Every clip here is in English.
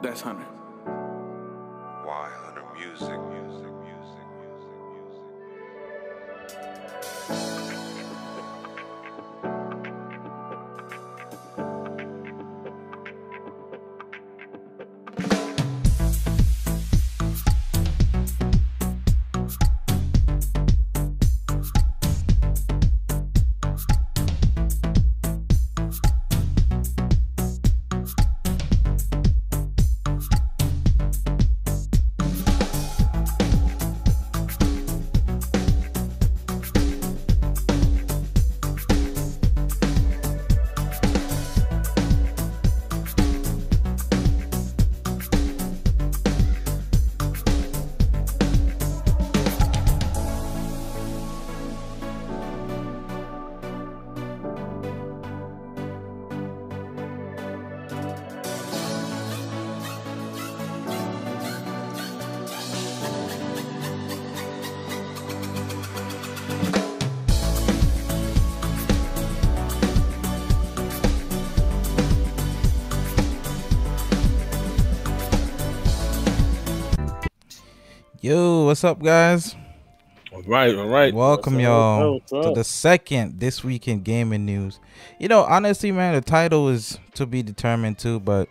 That's Hunter. Why Hunter Music? Yo, what's up, guys? All right. Welcome y'all to the second This Week in Gaming News. You know, honestly, man, the title is to be determined too, but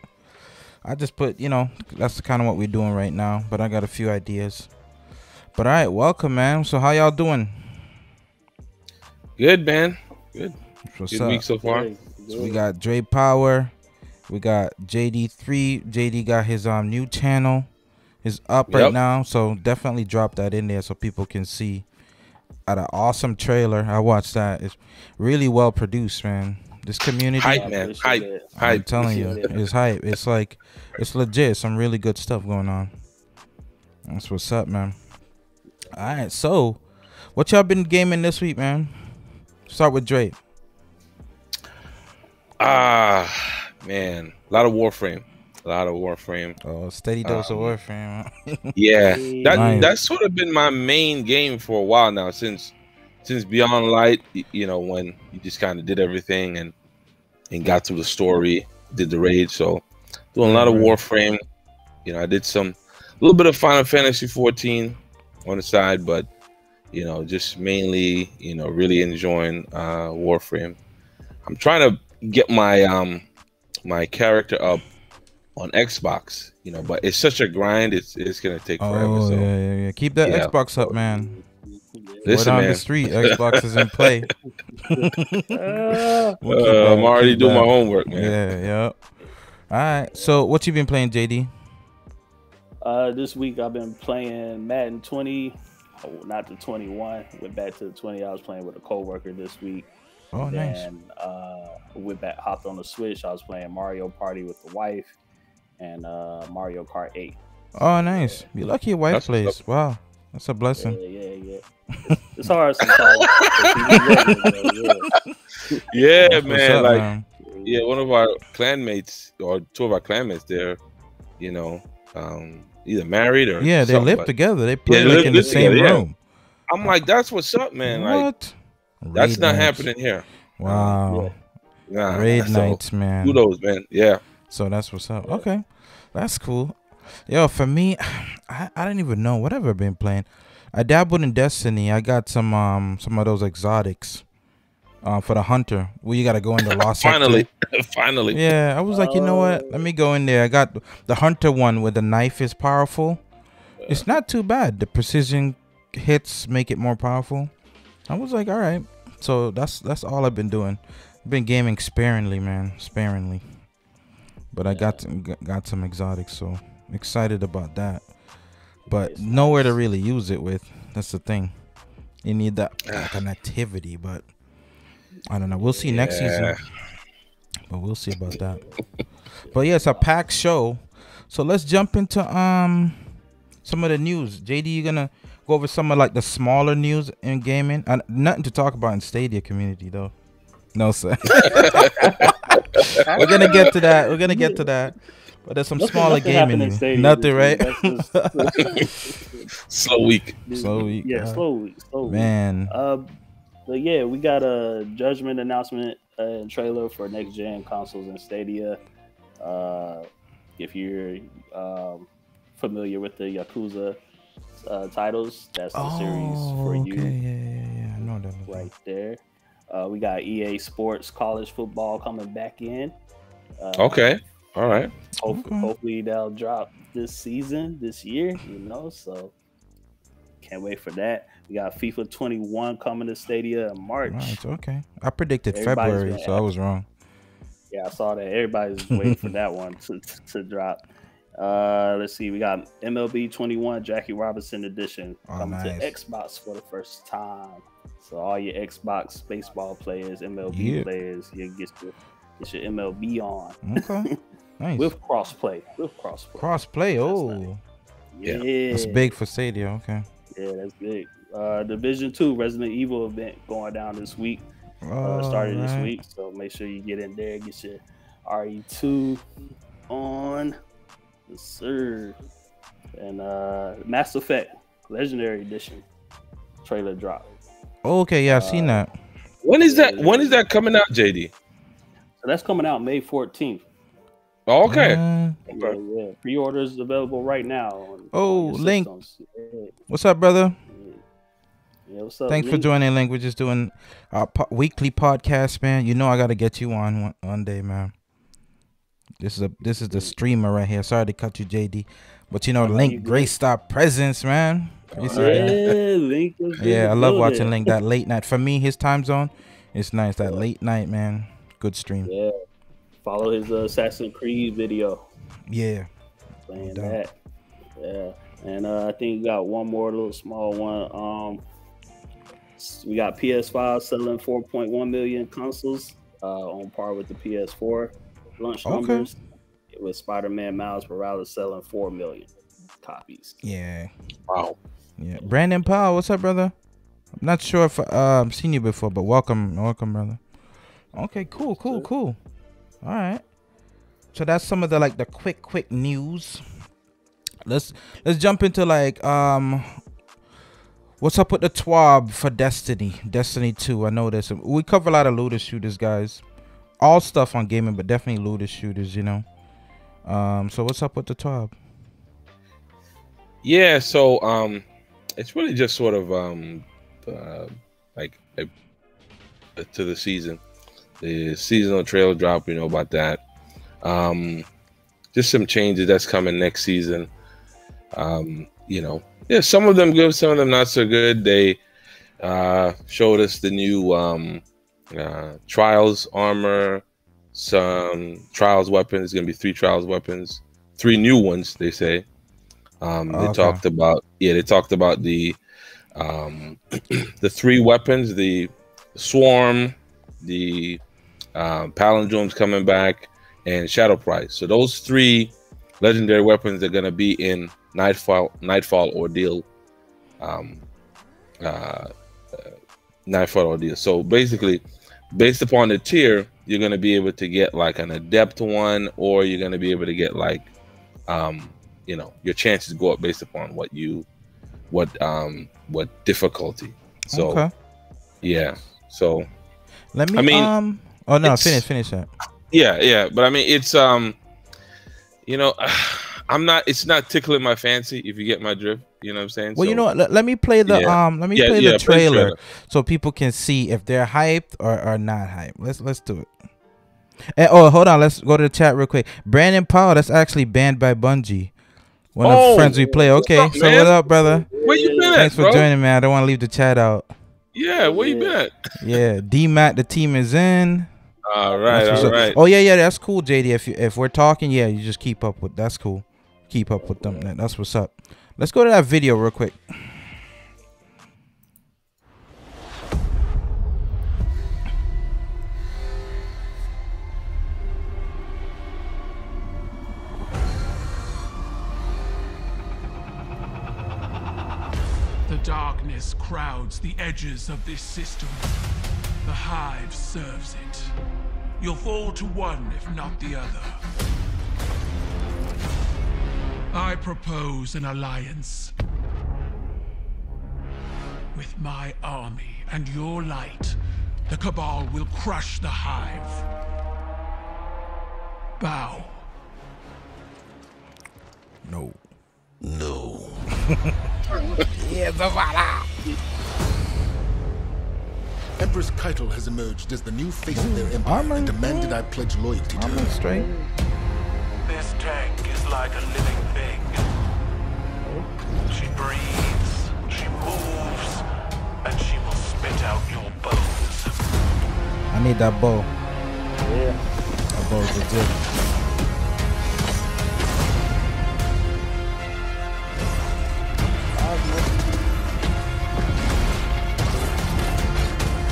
I just put, you know, that's kind of what we're doing right now, but I got a few ideas. But all right, welcome, man. So how y'all doing? Good, man. Good. What's Good up? week so far. So we got Dre Power, we got JD3. JD got his new channel. Is up right now, so definitely drop that in there so people can see. At an awesome trailer, I watched that. It's really well produced, man. This community, Hype, man. Hype. I'm telling you, it's hype. It's like, it's legit. Some really good stuff going on. That's what's up, man. All right, so what y'all been gaming this week, man? Start with Dre. Man, a lot of Warframe. Oh, steady dose of Warframe. Yeah, Nice. that's sort of been my main game for a while now. Since Beyond Light, you know, when you just kind of did everything and got through the story, did the raid. So doing a lot of Warframe. You know, I did a little bit of Final Fantasy 14 on the side, but you know, just mainly, you know, really enjoying Warframe. I'm trying to get my my character up on Xbox, you know, but it's such a grind. It's gonna take forever. Oh, So yeah. Keep that yeah. Xbox up, man. Listen, Word on man. the street, Xbox is in play. I'm already doing my homework, man. Yeah. All right. So, what you been playing, JD? This week I've been playing Madden 20. Oh, not the 21. Went back to the 20. I was playing with a coworker this week. Oh, nice. And went back, hopped on the Switch. I was playing Mario Party with the wife and Mario Kart 8. Oh, nice. You lucky your wife plays. Wow, that's a blessing. Yeah. It's hard sometimes. Yeah, That's what's man. up, Like, man. yeah, one of our clanmates or two of our clanmates there, you know, either married or Yeah, they something, live but together. They play they like live in the same together, yeah. room. I'm like, that's what's up, man. Like, What? that's Raid not nights. happening here. Wow. Nah, Raid so, nights, man. kudos, man. Yeah. So that's what's up. Okay, that's cool. Yo, for me, I didn't even know what have I been playing. I dabbled in Destiny. I got some of those exotics for the hunter. Where you gotta go in the lost Finally. sector. Yeah, I was like, you know what? Let me go in there. I got the hunter one where the knife is powerful. It's not too bad. The precision hits make it more powerful. I was like, all right. So that's all I've been doing. I've been gaming sparingly, man, sparingly. But I got some exotics, so excited about that. But nowhere to really use it with. That's the thing. You need that like an activity, but I don't know. We'll see next season. But we'll see about that. But yeah, it's a packed show. So let's jump into some of the news. JD, you gonna go over some of like the smaller news in gaming? Nothing to talk about in Stadia community though. No, sir. We're gonna get to that. But there's some smaller gaming news. Nothing, right? Slow week. Yeah, slow week. Man. But yeah, we got a Judgment announcement and trailer for next gen consoles and Stadia. if you're familiar with the Yakuza titles, that's the series for you. Okay, yeah. I know that. Right there. We got EA Sports College Football coming back in. Okay. All right. Hopefully they'll drop this year, so can't wait for that. We got FIFA 21 coming to Stadia in March. Right, okay. I predicted Everybody's February, so I was wrong. Yeah, I saw that. Everybody's waiting for that one to drop. Let's see. We got MLB 21 Jackie Robinson edition coming to Xbox for the first time. So all your Xbox baseball players, MLB players, you get your MLB on. Okay. Nice. With crossplay. Crossplay. Oh. Yeah. That's big for Stadia. Okay. Yeah, that's big. Division 2 Resident Evil event going down this week. Started this week, so make sure you get in there, get your RE2 on. Yes, sir. And Mass Effect Legendary Edition trailer drop. Okay, yeah, I've seen that. When is that? When is that coming out, JD? So that's coming out May 14th. Oh, okay. Yeah. Pre-orders available right now. Link. What's up, brother? Yeah, what's up? Thanks for joining, Link. We're just doing our weekly podcast, man. You know I gotta get you on one day, man. This is the streamer right here. Sorry to cut you, JD, but Link, great star presence, man. Link. Yeah, I love watching Link. That late night for me, his time zone, it's nice. That late night, man. Good stream. Yeah. Follow his Assassin's Creed video. Yeah. Playing that. Yeah. And I think we got one more little small one. We got PS5 selling 4.1 million consoles, on par with the PS4 launch numbers. With Spider-Man Miles Morales selling 4 million copies. Yeah. Wow. Yeah. Brandon Powell, what's up, brother? I'm not sure if I've seen you before, but welcome, brother. Okay, cool. All right. So that's some of the quick news. Let's jump into what's up with the TWAB for Destiny 2. I know this. We cover a lot of looter shooters, guys. All stuff on gaming, but definitely looter shooters, So what's up with the TWAB? Yeah, so it's really just sort of to the season. The seasonal trailer drop, we know about that. Just some changes that's coming next season. Yeah, some of them good, some of them not so good. They showed us the new Trials armor, some Trials weapons. There's gonna be 3 Trials weapons, 3 new ones. They say. They talked about the the 3 weapons, the Swarm, the Palindrome's coming back, and Shadow Price. So those 3 legendary weapons are gonna be in Nightfall Ordeal. Nightfall Ordeal. So basically, based upon the tier, you're gonna be able to get an adept one, or you're gonna be able to get your chances go up based upon what difficulty. So yeah. So let me oh no, finish that. Yeah, but I mean it's it's not tickling my fancy, if you get my drift. You know what I'm saying? Well, so, let me play the the trailer so people can see if they're hyped or not hyped. Let's do it. And, hold on, let's go to the chat real quick. Brandon Powell, that's actually banned by Bungie. One of the friends we play. Okay, what up, brother? Where you been Thanks for joining, man. I don't want to leave the chat out. Yeah, where you been at? Yeah, D-Matt, the team is in. All right. Oh yeah, that's cool, JD. If we're talking, yeah, you just keep up with. That's cool. Keep up with them. That's what's up. Let's go to that video real quick. The darkness crowds the edges of this system. The Hive serves it. You'll fall to one, if not the other. I propose an alliance. With my army and your light, the Cabal will crush the Hive. Bow. No. No. Yes, Zavala. Empress Keitel has emerged as the new face of their empire and demanded I pledge loyalty to I'm her. straight. This tank is like a living thing. She breathes, she moves, and she will spit out your bones. I need that bow. Yeah. That bow's legit.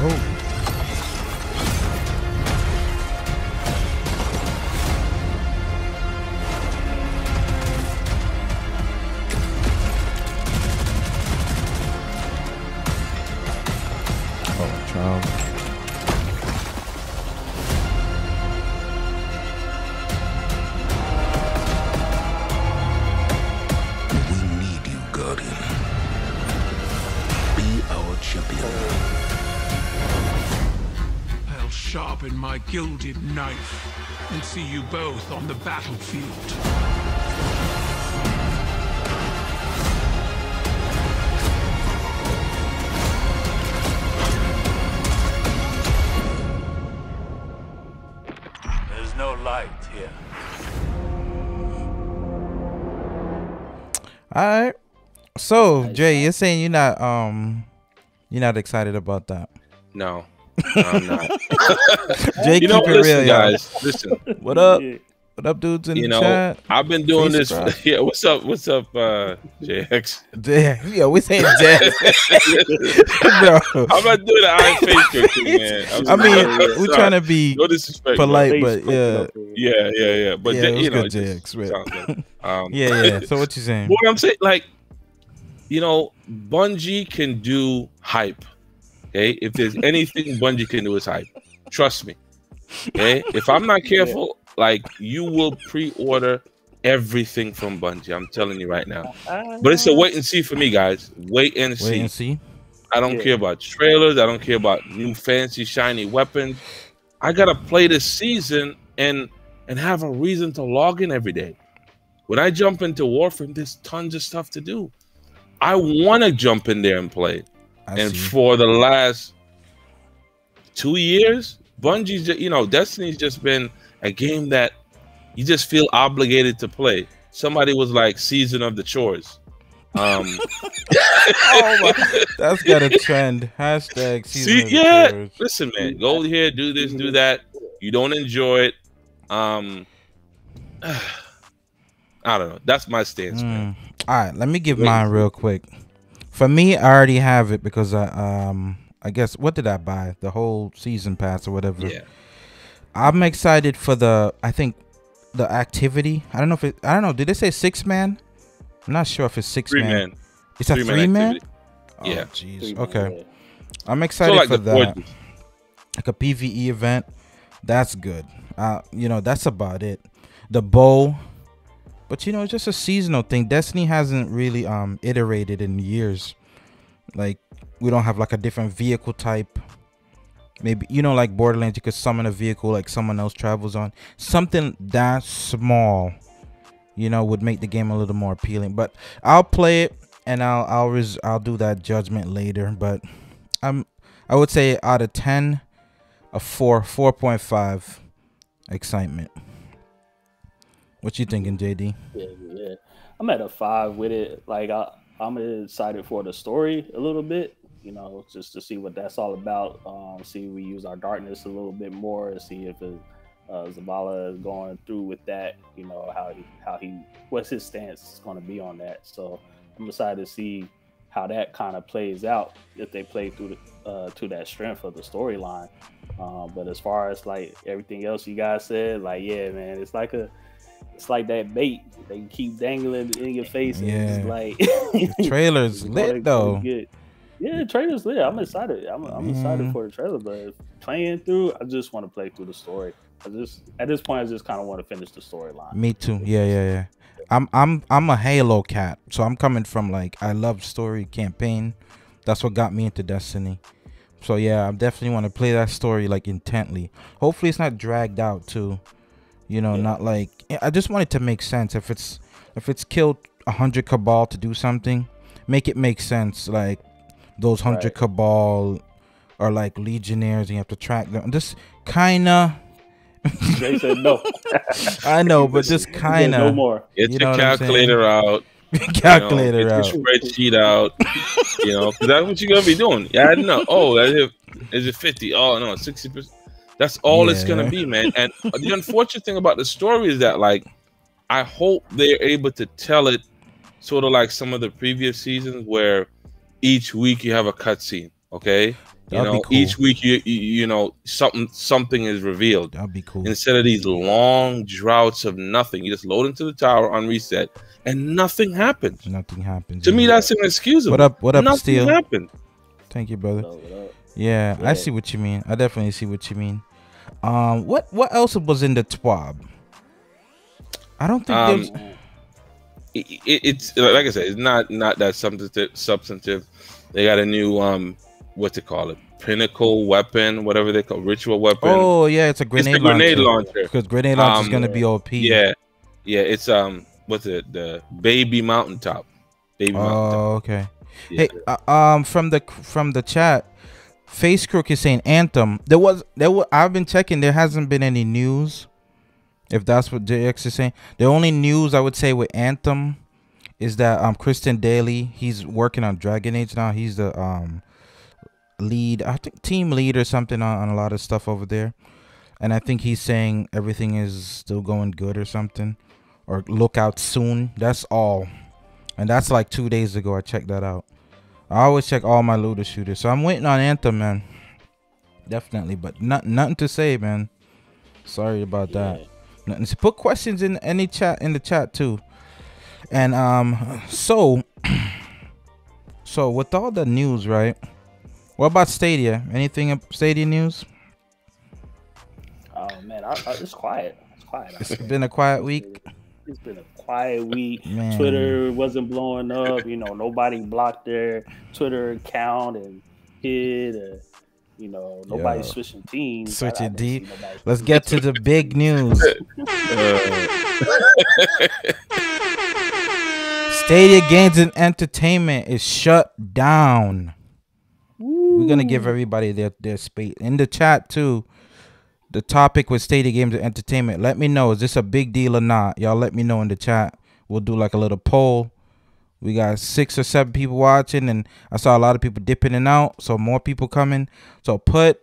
Oh. Oh, Charles. We need you, Guardian. Be our champion. I'll sharpen my gilded knife and see you both on the battlefield. There's no light here. All right. So, Jay, you're saying you're not excited about that. No, I'm not. Jay, You know, keep it listen, real, guys. Listen. What up? Yeah. What up, dudes in You the know, chat? I've been doing Face this. drop. Yeah, what's up? What's up, JX? Yeah, we saying Jay. Bro. I'm not doing the iron face trick, man. I mean, we're trying to be no disrespect, polite, Face but yeah. Yeah. But Yeah, J- it was you know, good, it just JX, right. sounds good. Yeah. So what you saying? What I'm saying, like, you know, Bungie can do hype. Okay, if there's anything Bungie can do is hype. Trust me. Okay, if I'm not careful, like, you will pre-order everything from Bungie. I'm telling you right now. But it's a wait and see for me, guys. Wait and see. Wait and see. I don't care about trailers. I don't care about new fancy shiny weapons. I gotta play this season and have a reason to log in every day. When I jump into Warframe, there's tons of stuff to do. I want to jump in there and play. And for the last 2 years, Bungie's, you know, Destiny's just been a game that you just feel obligated to play. Somebody was like, season of the chores. Oh my, that's got a trend. Hashtag season of the chores. Listen, man, go here, do this, do that. You don't enjoy it. I don't know. That's my stance, man. All right, let me give mine real quick. For me, I already have it because I guess, what did I buy? The whole season pass or whatever. Yeah. I'm excited for the activity. I don't know. Did they say 6-man? I'm not sure if it's 6-man. It's a 3-man? Oh, yeah. Jeez. Okay. I'm excited like for the that. Forges. Like a PvE event. That's good. You know, that's about it. The bow. But, you know, it's just a seasonal thing. Destiny hasn't really iterated in years. Like, we don't have like a different vehicle type. Maybe, you know, like Borderlands, you could summon a vehicle like someone else travels on. Something that small, you know, would make the game a little more appealing. But I'll play it and I'll do that judgment later. But I would say out of 10, a 4.5 excitement. What you thinking, JD? Yeah. I'm at a 5 with it. Like I'm excited for the story a little bit, you know, just to see what that's all about. See if we use our darkness a little bit more, and see if Zavala is going through with that. You know, how he what's his stance going to be on that. So I'm excited to see how that kind of plays out if they play through to that strength of the storyline. But as far as like everything else you guys said, like, yeah, man, it's like that bait they keep dangling in your face. And it's like the trailer's lit though. Good. Yeah, the trailer's lit. I'm excited. I'm excited for the trailer, but playing through, I just want to play through the story. At this point, I just kind of want to finish the storyline. Me too. Yeah. I'm a Halo cat, so I'm coming from like, I love story campaign. That's what got me into Destiny. So yeah, I definitely want to play that story like intently. Hopefully it's not dragged out too. You know, not like, I just want it to make sense. If it's if it's killed 100 Cabal to do something, make it make sense. Like those 100 Cabal are like legionnaires, and you have to track them. Just kinda. They said no. I know, but just kinda. No more. Get your calculator out. Calculator get out. your spreadsheet out. Because that's what you're gonna be doing. Yeah, I know. Oh, is it 50? Oh no, 60%. That's all it's gonna be, man. And the unfortunate thing about the story is that, like, I hope they're able to tell it sort of like some of the previous seasons, where each week you have a cutscene. Okay, That'd be cool. each week you know something is revealed. That'd be cool. Instead of these long droughts of nothing, you just load into the tower on reset, and nothing happens. Nothing happens. To me, that's inexcusable. What up, nothing Steel? happened. Thank you, brother. Yeah, I see what you mean. I definitely see what you mean. What else was in the TWAB? I don't think there's. It's like I said, it's not that substantive. They got a new what to call it, pinnacle weapon, whatever they call ritual weapon. Oh yeah, it's a grenade launcher. Because grenade launcher is gonna be OP. Yeah, it's what's it, the baby mountaintop. Oh, okay. Yeah. Hey, from the chat, Face Crook is saying Anthem. There was I've been checking. There hasn't been any news. If that's what JX is saying, the only news I would say with Anthem is that Kristen Daly, he's working on Dragon Age now. He's the lead, I think team lead or something on a lot of stuff over there. And I think he's saying everything is still going good or something, or look out soon. That's all. And that's like 2 days ago. I checked that out. I always check all my looter shooters. So I'm waiting on Anthem, man. Definitely, but nothing to say, man. Sorry about that. Nothing to put questions in the chat too. And so with all the news, right? What about Stadia? Anything Stadia news? Oh man, it's quiet. It's quiet. It's been a quiet week. It's been a quiet week. Man. Twitter wasn't blowing up. Nobody blocked their Twitter account and hid. Nobody's switching teams. Switching deep. Let's get to the big news. Stadia Games and Entertainment is shut down. Woo. We're gonna give everybody their space in the chat too. The topic with Stadia Games and Entertainment. Let me know, is this a big deal or not? Y'all let me know in the chat. We'll do like a little poll. We got 6 or 7 people watching, and I saw a lot of people dipping in and out, so more people coming. So put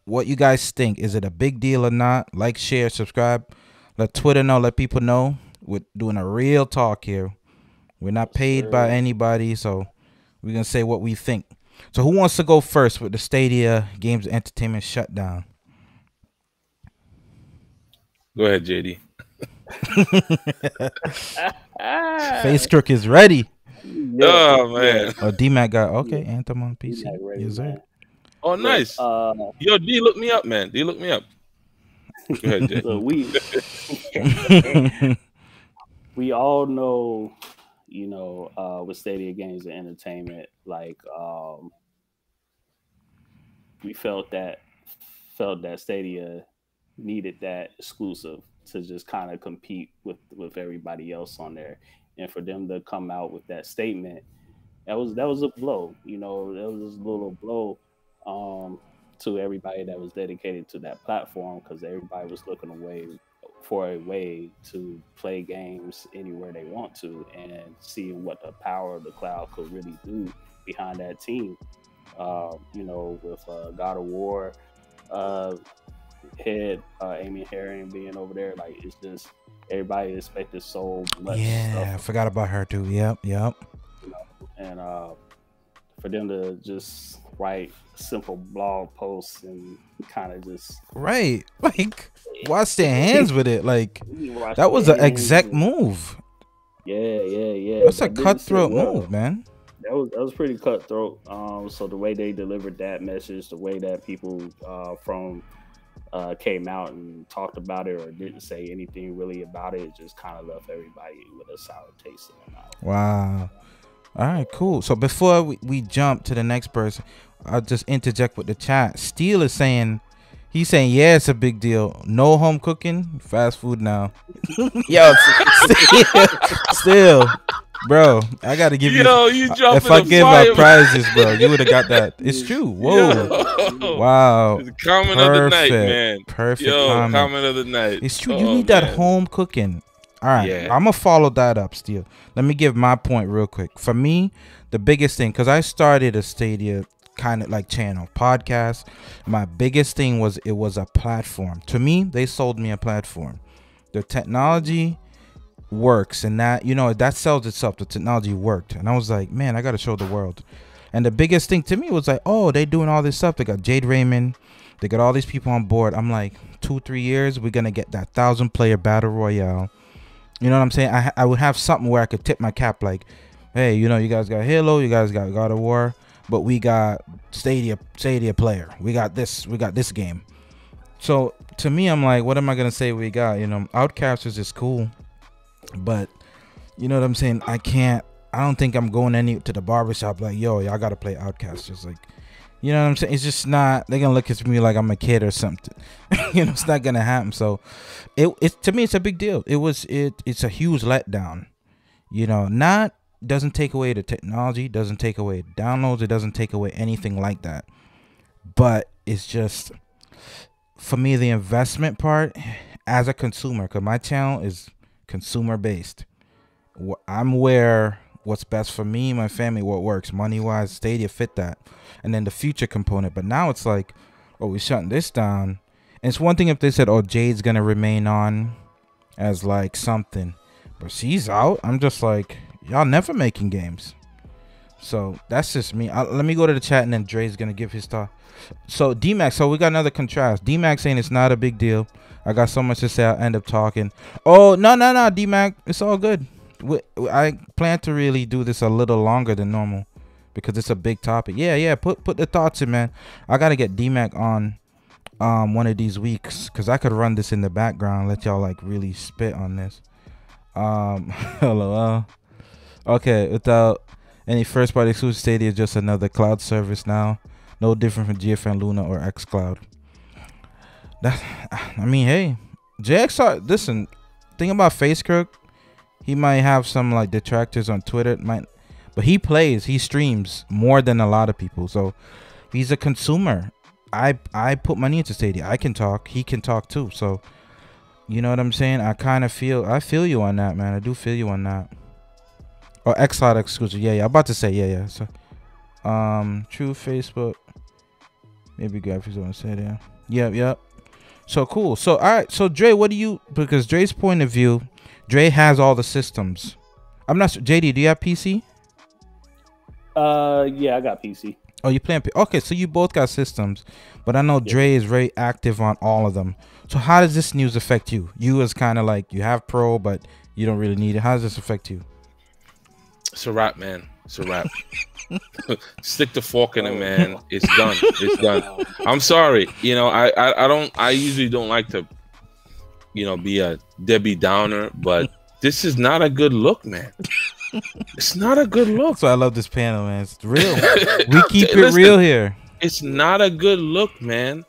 what you guys think. Is it a big deal or not? Like, share, subscribe. Let Twitter know. Let people know. We're doing a real talk here. We're not paid by anybody, so we're going to say what we think. So who wants to go first with the Stadia Games Entertainment shutdown? Go ahead, JD. Face Crook is ready. Oh man. Oh, D-Mac got Anthem on PC. Yes, sir. Oh, nice. Yo, D, look me up, man. D, look me up. Go ahead, Jay. So we all know, with Stadia Games and Entertainment, like we felt that Stadia needed that exclusive to just kind of compete with everybody else on there, and for them to come out with that statement, that was a blow. That was a little blow to everybody that was dedicated to that platform, because everybody was looking for a way to play games anywhere they want to, and seeing what the power of the cloud could really do behind that team. With God of War head Amy Herring being over there, like, it's just everybody expected so much stuff. I forgot about her too. Yep. And for them to just write simple blog posts and kind of just like wash their hands with it, like that was an exec move. Yeah. That's a cutthroat move, man. That was pretty cutthroat. So the way they delivered that message, the way that people from came out and talked about it or didn't say anything really about it just kind of left everybody with a sour taste in their mouth. Wow. All right, cool. So before we jump to the next person, I'll just interject with the chat. Steel is saying He's saying, yeah, it's a big deal. No home cooking, fast food now. Yo, still, bro, I gotta give you. dropping If I the give fire, out prizes, bro, you would have got that. It's true. Whoa, Yo. wow. It's a comment of the night, man. Perfect Comment of the night. It's true. You need that home cooking. All right, Yeah. I'm gonna follow that up. Still, let me give my point real quick. For me, the biggest thing, because I started a Stadia kind of like channel podcast, my biggest thing was it was a platform. To me, they sold me a platform. The technology works, and that, you know, that sells itself. The technology worked, and I was like, man, I gotta show the world. And the biggest thing to me was like, oh, they doing all this stuff. They got Jade Raymond, they got all these people on board. I'm like, 2-3 years, we're gonna get that 1,000-player battle royale. You know what I'm saying? I would have something where I could tip my cap, like, hey, you know, you guys got Halo, you guys got God of War, but we got Stadia player. We got this game. So to me, I'm like, what am I gonna say we got? You know, Outcasters is cool, but you know what I'm saying? I don't think I'm going to the barbershop like, yo, y'all gotta play Outcasters. Like, you know what I'm saying? It's just not. They're gonna look at me like I'm a kid or something. You know, it's not gonna happen. So it to me, it's a big deal. It's a huge letdown. You know, doesn't take away the technology, doesn't take away downloads, it doesn't take away anything like that. But it's just, for me, the investment part as a consumer, because my channel is consumer based. I'm aware what's best for me, my family, what works money wise. Stadia fit that, and then the future component. But now it's like, oh, we're shutting this down. And it's one thing if they said, oh, Jade's gonna remain on as like something, but she's out. I'm just like, y'all never making games. So that's just me. Let me go to the chat, and then Dre's gonna give his thought. So D-Max, so we got another contrast. D-Max saying it's not a big deal. I got so much to say, I'll end up talking. Oh, no, D-Max, it's all good. I plan to really do this a little longer than normal because it's a big topic. Yeah, put the thoughts in, man. I gotta get D-Mac on one of these weeks, because I could run this in the background, let y'all like really spit on this. Hello. Okay, without any first party exclusive, Stadia is just another cloud service now. No different from GFN Luna or xCloud. I mean, hey, JXR, listen, thing about Facekirk, he might have some like detractors on Twitter, but he streams more than a lot of people. So he's a consumer. I put money into Stadia. I can talk, he can talk too. So you know what I'm saying? I feel you on that, man. I do feel you on that. Or xCloud exclusive. Yeah. I'm about to say, yeah. So, true Facebook. Maybe graphics don't say that. Yep. So cool. So, all right. So, Dre, because Dre's point of view, Dre has all the systems. I'm not sure. JD, do you have PC? Yeah, I got PC. Oh, you playing? Okay, so you both got systems, but I know Dre is very active on all of them. So how does this news affect you? You as kind of like, you have Pro, but you don't really need it. How does this affect you? It's a wrap, man. It's a wrap. Stick the fork in it, man. It's done. It's done. I'm sorry. You know, I usually don't like to, you know, be a Debbie Downer, but this is not a good look, man. It's not a good look. So I love this panel, man. It's real. We keep it real here. It's not a good look, man.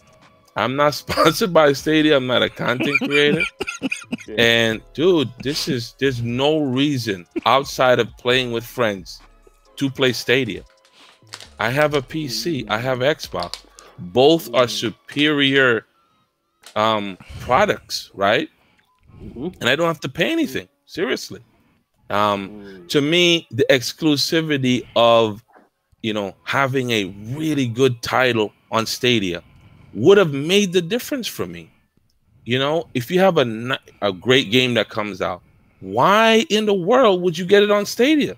I'm not sponsored by Stadia. I'm not a content creator. And dude, there's no reason outside of playing with friends to play Stadia. I have a PC. I have Xbox. Both are superior products, right? And I don't have to pay anything. Seriously. To me, the exclusivity of, you know, having a really good title on Stadia would have made the difference for me. You know, if you have a great game that comes out, why in the world would you get it on Stadia?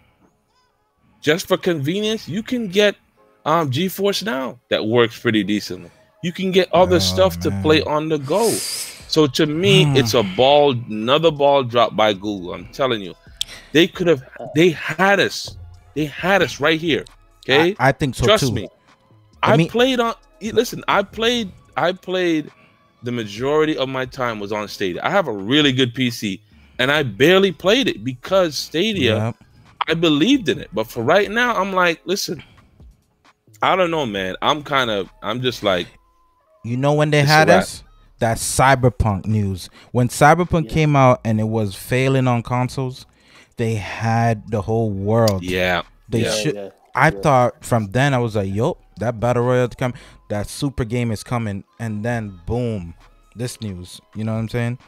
Just for convenience, you can get GeForce Now that works pretty decently. You can get other stuff to play on the go. So to me, it's another ball dropped by Google. I'm telling you, they had us right here. Okay, I think so. Trust too. me. I played the majority of my time was on Stadia. I have a really good PC, and I barely played it because Stadia. I believed in it, but for right now, I'm like, listen, I don't know, man. I'm just like, You know when they It's a had wrap. us? That Cyberpunk news. When Cyberpunk came out and it was failing on consoles, they had the whole world. Yeah. They Yeah. should. I thought from then I was like, "Yo, that battle royale to come, that super game is coming," and then boom, this news. You know what I'm saying?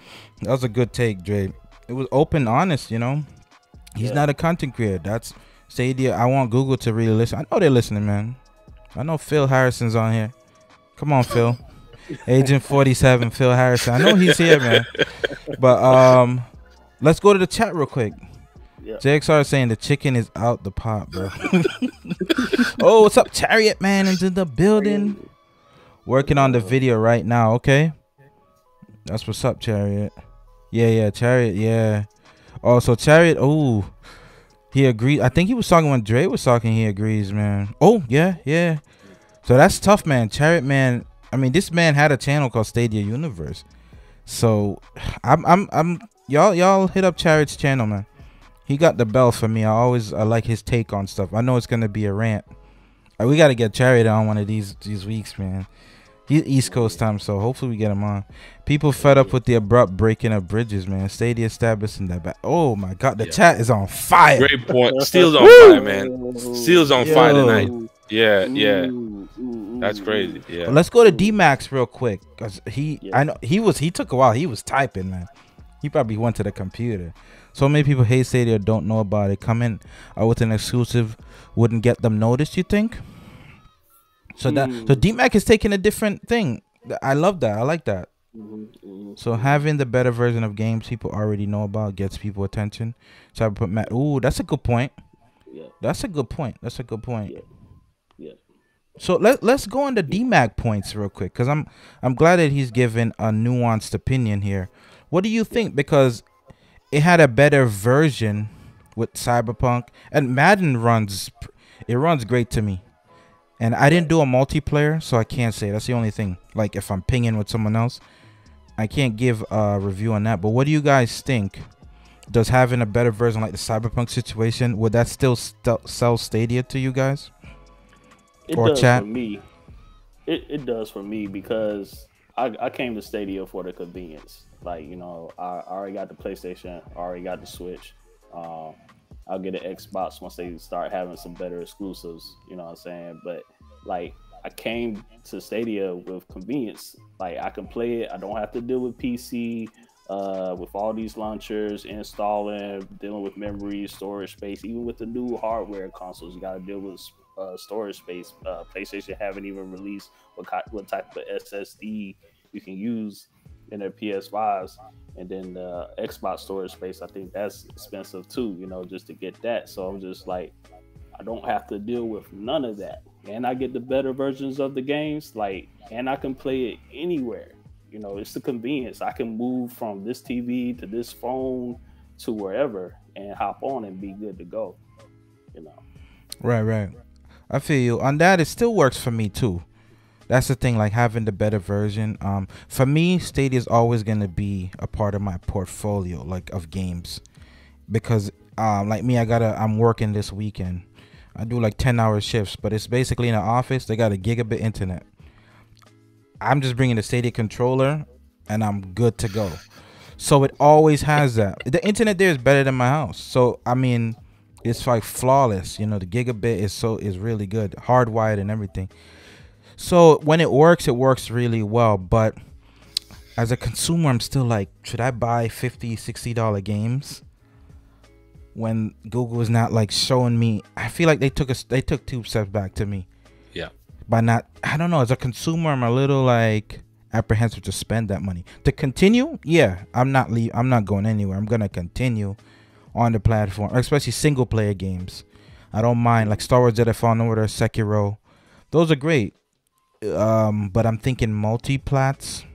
That was a good take, Dre. It was open, honest. You know, he's not a content creator. That's Stadia. I want Google to really listen. I know they're listening, man. I know Phil Harrison's on here. Come on, Phil. Agent 47, Phil Harrison. I know he's here, man. But let's go to the chat real quick. JXR is saying the chicken is out the pot, bro. Oh, what's up, Chariot Man into the building? Working on the video right now. Okay, that's what's up, Chariot. Yeah, Chariot. Yeah. Oh, so Chariot. Oh, he agreed. I think he was talking when Dre was talking. He agrees, man. Oh, yeah. So that's tough, man. Chariot Man. I mean, this man had a channel called Stadia Universe. So y'all hit up Chariot's channel, man. He got the bell for me. I like his take on stuff. I know it's gonna be a rant. We gotta get Chariot on one of these weeks, man. He's East Coast time, so hopefully we get him on. People fed up with the abrupt breaking of bridges, man. Stadia establishing that back. Oh my God, the chat is on fire. Great point. Steel's on fire, man. Steel's on fire tonight. Yeah. That's crazy. Yeah. Well, let's go to D-Max real quick, cause I know he took a while. He was typing, man. He probably went to the computer. So many people hate Stadia, don't know about it. Come in with an exclusive wouldn't get them noticed, you think? So D-Mac is taking a different thing. I love that. I like that. So having the better version of games people already know about gets people attention. Cyberpunk Matt. Ooh, that's a good point. That's a good point. Yeah. So let's go on the D-Mac points real quick, because I'm glad that he's given a nuanced opinion here. What do you think? Because it had a better version with Cyberpunk, and Madden runs great to me. And I didn't do a multiplayer, so I can't say. That's the only thing. Like if I'm pinging with someone else, I can't give a review on that. But what do you guys think? Does having a better version like the Cyberpunk situation, would that still sell Stadia to you guys? It does for me. It does for me because I came to Stadia for the convenience. Like, you know, I already got the PlayStation, I already got the Switch. I'll get an Xbox once they start having some better exclusives, you know what I'm saying? But like, I came to Stadia with convenience. Like, I can play it. I don't have to deal with PC, with all these launchers, installing, dealing with memory, storage space. Even with the new hardware consoles, you got to deal with storage space. PlayStation haven't even released what type of SSD you can use in their PS5s. And then the Xbox storage space, I think that's expensive too, you know, just to get that. So I'm just like, I don't have to deal with none of that. And I get the better versions of the games, like, and I can play it anywhere. You know, it's the convenience. I can move from this TV to this phone to wherever and hop on and be good to go, you know. Right. I feel you. On that, it still works for me too. That's the thing, like having the better version. For me, Stadia is always gonna be a part of my portfolio, like of games, because like me, I'm working this weekend. I do like 10-hour shifts, but it's basically in an office. They got a gigabit internet. I'm just bringing the Stadia controller, and I'm good to go. So it always has that. The internet there is better than my house. So I mean, it's like flawless. You know, the gigabit is really good, hardwired and everything. So when it works really well. But as a consumer, I'm still like, should I buy $50, $60 games when Google is not like showing me? I feel like they took 2 steps back to me. Yeah. By not, I don't know. As a consumer, I'm a little like apprehensive to spend that money. To continue, yeah, I'm not going anywhere. I'm gonna continue on the platform, especially single player games. I don't mind, like Star Wars Jedi Fallen Order, Sekiro. Those are great. But I'm thinking multiplayer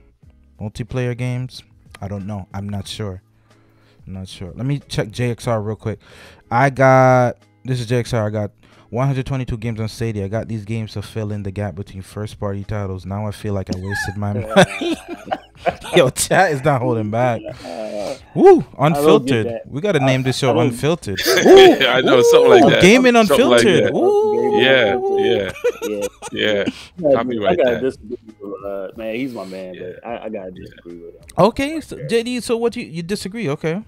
games. I don't know. I'm not sure. Let me check JXR real quick. This is JXR. I got 122 games on Stadia. I got these games to fill in the gap between first-party titles. Now I feel like I wasted my money. Yo, chat is not holding back. Woo, Unfiltered. We got to name this show Unfiltered. I know, something like that. Gaming Unfiltered. Yeah. Copyright I gotta that. disagree with man. He's my man, but I gotta disagree with him. Okay, so JD, so what you disagree? Okay.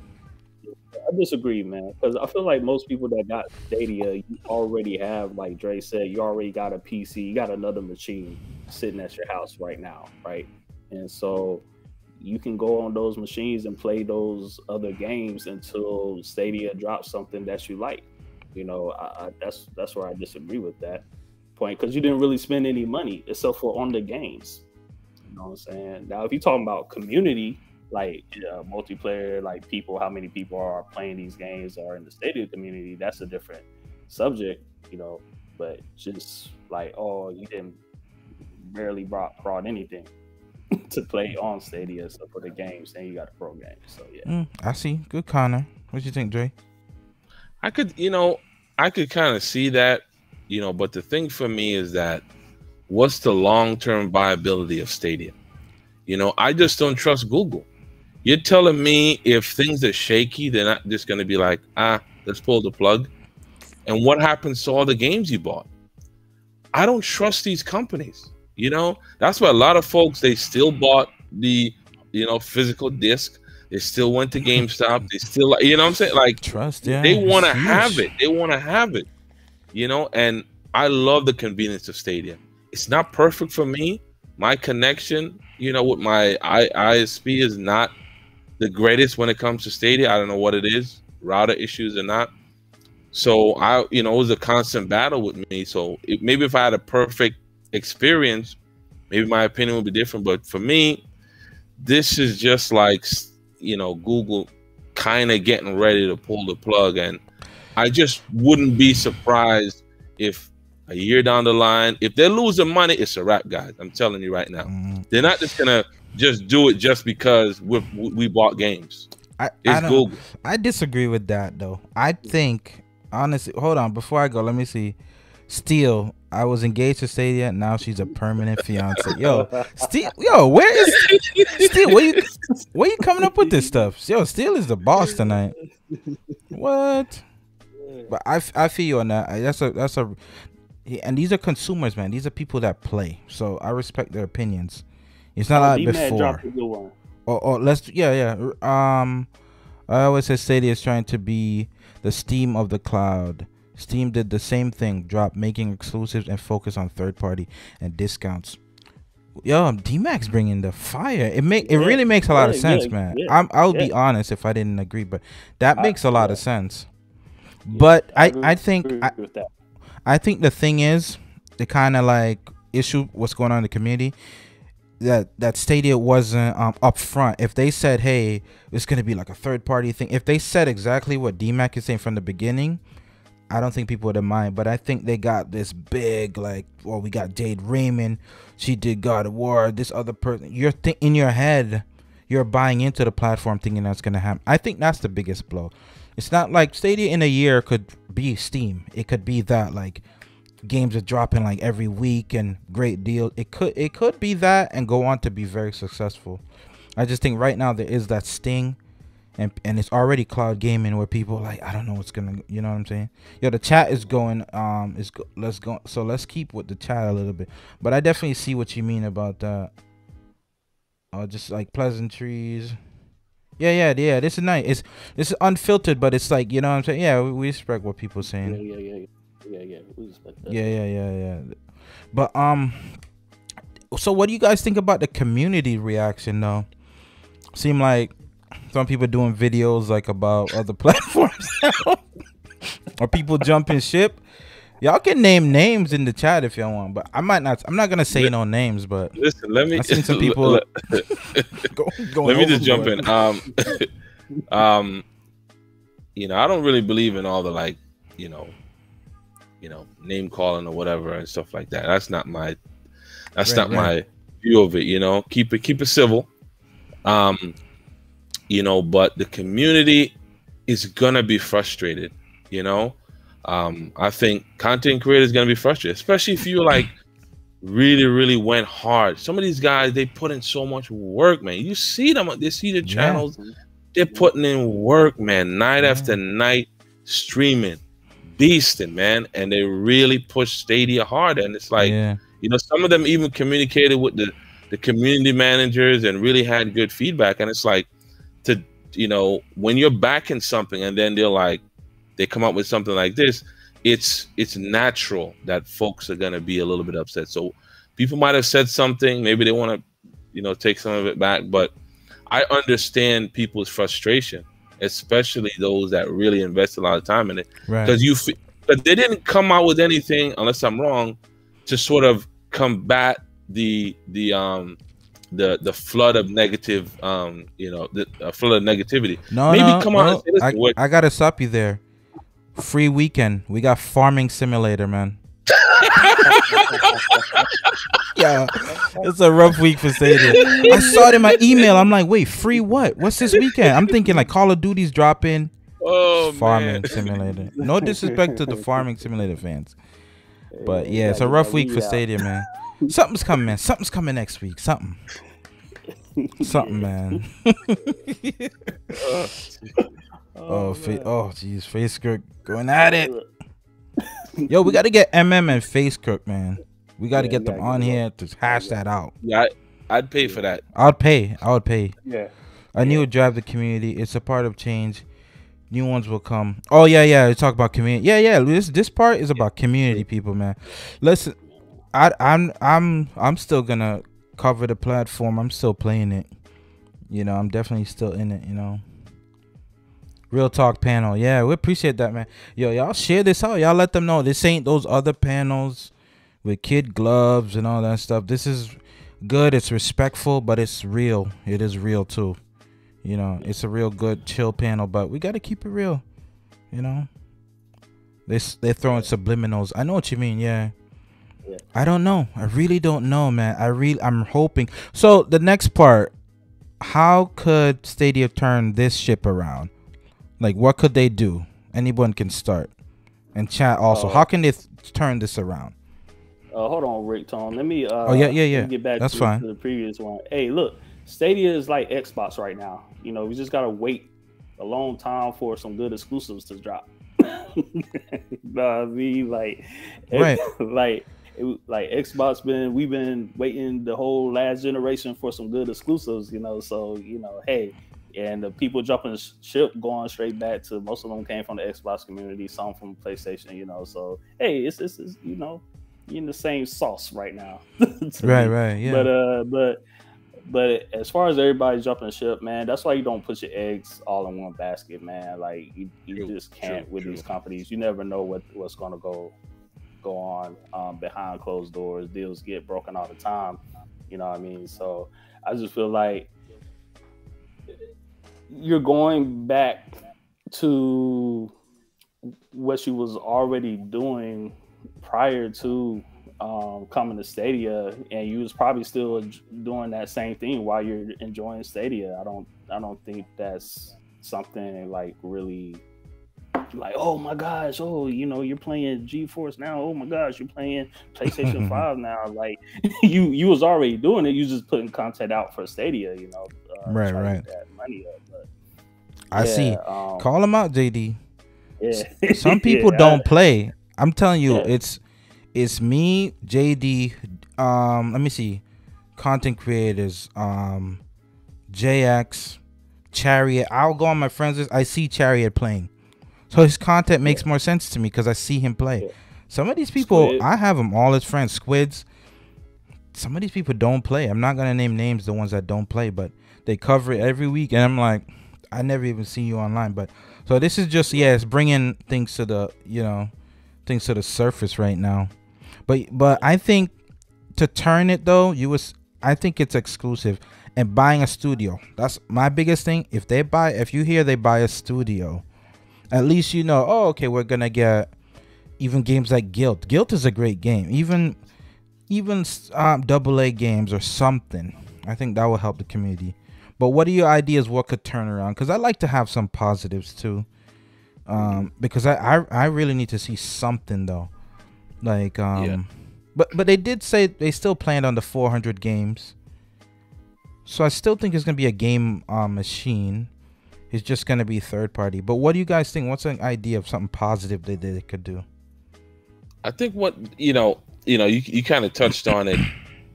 I disagree, man, because I feel like most people that got Stadia, you already have, like Dre said, you already got a PC, you got another machine sitting at your house right now, right? And so you can go on those machines and play those other games until Stadia drops something that you like. You know, that's where I disagree with that point, because you didn't really spend any money except for on the games. You know what I'm saying? Now, if you're talking about community, like multiplayer, like people, how many people are playing these games or in the Stadia community, that's a different subject, you know. But just like, oh, you didn't barely brought anything to play on Stadia, so for the games, then you got a pro game. So yeah, I see. Good, Connor. What you think, Dre? I could kind of see that, you know, but the thing for me is that what's the long-term viability of Stadia? You know, I just don't trust Google. You're telling me if things are shaky, they're not just going to be like, let's pull the plug. And what happens to all the games you bought? I don't trust these companies. You know, that's why a lot of folks, they still bought the, you know, physical disc. They still went to GameStop. They still, you know what I'm saying? Like, trust, yeah. They want to have it. They want to have it, you know, and I love the convenience of Stadia. It's not perfect for me. My connection, you know, with my ISP is not the greatest when it comes to Stadia. I don't know what it is, router issues or not. So you know, it was a constant battle with me. So maybe if I had a perfect experience, maybe my opinion would be different. But for me, this is just like, you know, Google kind of getting ready to pull the plug. And I just wouldn't be surprised if a year down the line, if they're losing money, it's a wrap, guys. I'm telling you right now. They're not just going to just do it just because we bought games. Google. I disagree with that, though. I think, honestly, hold on. Before I go, let me see. Steel, I was engaged to Stadia. Now she's a permanent fiance. Yo, Steel, where is Steel? Where you coming up with this stuff? Yo, Steel is the boss tonight. What? But I feel you on that. That's a, and these are consumers, man. These are people that play. So I respect their opinions. It's not like before. Or let's I always say Stadia is trying to be the Steam of the cloud. Steam did the same thing, drop making exclusives and focus on third party and discounts. Yo, D-Max bringing the fire. It really makes a lot of sense, man. I'll be honest if I didn't agree, but that makes a lot of sense. But I think the thing is, the kind of like issue what's going on in the community, that Stadia wasn't upfront. If they said, hey, it's gonna be like a third party thing, if they said exactly what D-Mac is saying from the beginning, I don't think people would have mind. But I think they got this big, like, well, we got Jade Raymond, she did God of War, this other person. You're in your head, you're buying into the platform thinking that's gonna happen. I think that's the biggest blow. It's not like Stadia in a year could be Steam. It could be that, like, games are dropping like every week and great deal. It could be that and go on to be very successful. I just think right now there is that sting, and it's already cloud gaming where people are like, I don't know what's gonna, you know what I'm saying? Yo, the chat is going let's go, so let's keep with the chat a little bit. But I definitely see what you mean about that. Just like pleasantries. Yeah. This is nice. This is unfiltered, but it's like, you know what I'm saying? Yeah, we respect what people are saying. Yeah. We respect that. Yeah. But so what do you guys think about the community reaction though? Seem like some people doing videos like about other platforms or people jumping ship. Y'all can name names in the chat if y'all want, but I'm not gonna say no names. But listen, let me. I seen some people. Let me just jump in. You know, I don't really believe in all the, like, you know, name calling or whatever and stuff like that. That's not my. My view of it. You know, keep it civil. You know, but the community is gonna be frustrated. You know. I think content creators gonna be frustrated, especially if you like really went hard. Some of these guys, they put in so much work, man. You see them, they see the channels, they're putting in work, man, night after night, streaming, beasting, man, and they really push Stadia hard. And it's like, you know, some of them even communicated with the community managers and really had good feedback. And it's like, to, you know, when you're backing something and then they're like, they come up with something like this, it's natural that folks are gonna be a little bit upset. So people might have said something, maybe they want to, you know, take some of it back, but I understand people's frustration, especially those that really invest a lot of time in it, because but they didn't come out with anything, unless I'm wrong, to sort of combat the flood of negative, you know, the flood of negativity. Maybe come out and say, listen, I gotta stop you there. Free weekend. We got Farming Simulator, man. Yeah, it's a rough week for Stadia. I saw it in my email. I'm like, wait, free what? What's this weekend? I'm thinking like Call of Duty's dropping. Oh, Farming Simulator. No disrespect to the Farming Simulator fans, but yeah, it's a rough week for Stadia, man. Something's coming, man. Something's coming next week. Something, man. Oh, jeez, Face Crook going at it. Yo, we got to get MM and Face Crook, man. We got to get them on here to hash that out. Yeah, I'd pay for that. I would pay. Yeah. I knew it would drive the community. It's a part of change. New ones will come. Oh yeah. We talk about community. Yeah. This part is about community, people, man. Listen, I'm still gonna cover the platform. I'm still playing it. You know, I'm definitely still in it. You know. Real Talk panel. Yeah, we appreciate that, man. Yo, y'all share this out. Y'all let them know this ain't those other panels with kid gloves and all that stuff. This is good. It's respectful, but it's real. It is real too. You know, it's a real good chill panel, but we got to keep it real. You know, they're throwing subliminals. I know what you mean. Yeah. I don't know. I really don't know, man. I'm hoping. So the next part, how could Stadia turn this ship around? Like, what could they do? Anyone can start. And chat also. How can they turn this around? Hold on, Rick Tone. Let me. Yeah. Let me get back That's to fine. the previous one. Hey, look, Stadia is like Xbox right now. You know, we just gotta wait a long time for some good exclusives to drop. Nah, I mean, like, right. like Xbox we've been waiting the whole last generation for some good exclusives. You know, so you know, hey. And the people jumping ship going straight back to, most of them came from the Xbox community, some from PlayStation, you know. So hey, it's you know, you're in the same sauce right now. Right, yeah. But as far as everybody jumping ship, man, that's why you don't put your eggs all in one basket, man. Like you just can't with these companies. You never know what's gonna go on behind closed doors. Deals get broken all the time. You know what I mean? So I just feel like you're going back to what she was already doing prior to coming to Stadia, and you was probably still doing that same thing while you're enjoying Stadia. I don't think that's something like really like, oh my gosh, oh, you know, you're playing GeForce now, oh my gosh, you're playing PlayStation 5 now. Like you was already doing it, you just putting content out for Stadia, you know. Right. That money up, but I see. Call them out, JD. Yeah. Some people don't play. I'm telling you, it's me, JD. Let me see, content creators. JX, Chariot. I'll go on my friends list. I see Chariot playing, so his content makes more sense to me because I see him play. Yeah. Some of these people, Squid. I have them all as friends. Squids. Some of these people don't play. I'm not gonna name names, the ones that don't play, but they cover it every week, and I'm like, I never even see you online. But so this is just, it's bringing things to the, things to the surface right now. But I think to turn it though, I think it's exclusive and buying a studio. That's my biggest thing. If you hear they buy a studio, at least oh, okay, we're gonna get even games like Guilt. Guilt is a great game. Even AA games or something. I think that will help the community. But what are your ideas? What could turn around? Because I like to have some positives too. Because I really need to see something though, like but they did say they still planned on the 400 games, so I still think it's gonna be a game machine. It's just gonna be third party. But what do you guys think? What's an idea of something positive they could do? I think what you kind of touched on it.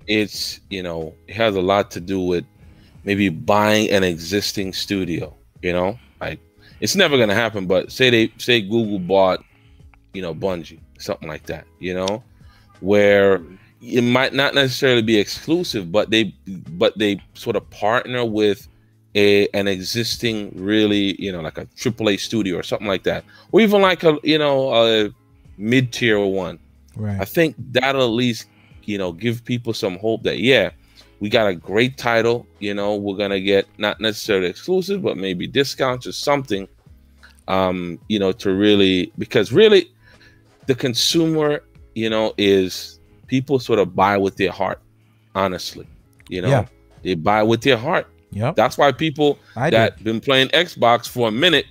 It's it has a lot to do with maybe buying an existing studio. Like it's never gonna happen. But say Google bought Bungie, something like that. Where it might not necessarily be exclusive, but they sort of partner with an existing really like a AAA studio or something like that, or even like a mid-tier one. Right. I think that'll at least give people some hope that we got a great title. We're gonna get not necessarily exclusive, but maybe discounts or something. To really, because really the consumer is people sort of buy with their heart. Honestly, they buy with their heart. Yep. That's why people that been playing Xbox for a minute,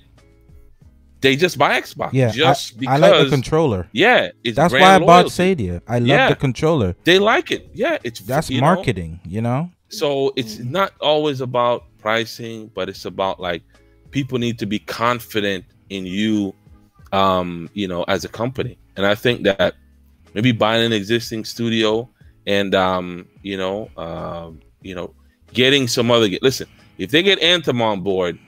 they just buy Xbox. Yeah, just because I like the controller. Yeah, that's why I bought Stadia. I love the controller. They like it. Yeah, that's marketing. So it's not always about pricing, but it's about like people need to be confident in you, as a company. And I think that maybe buying an existing studio and getting some other. Listen, if they get Anthem on board,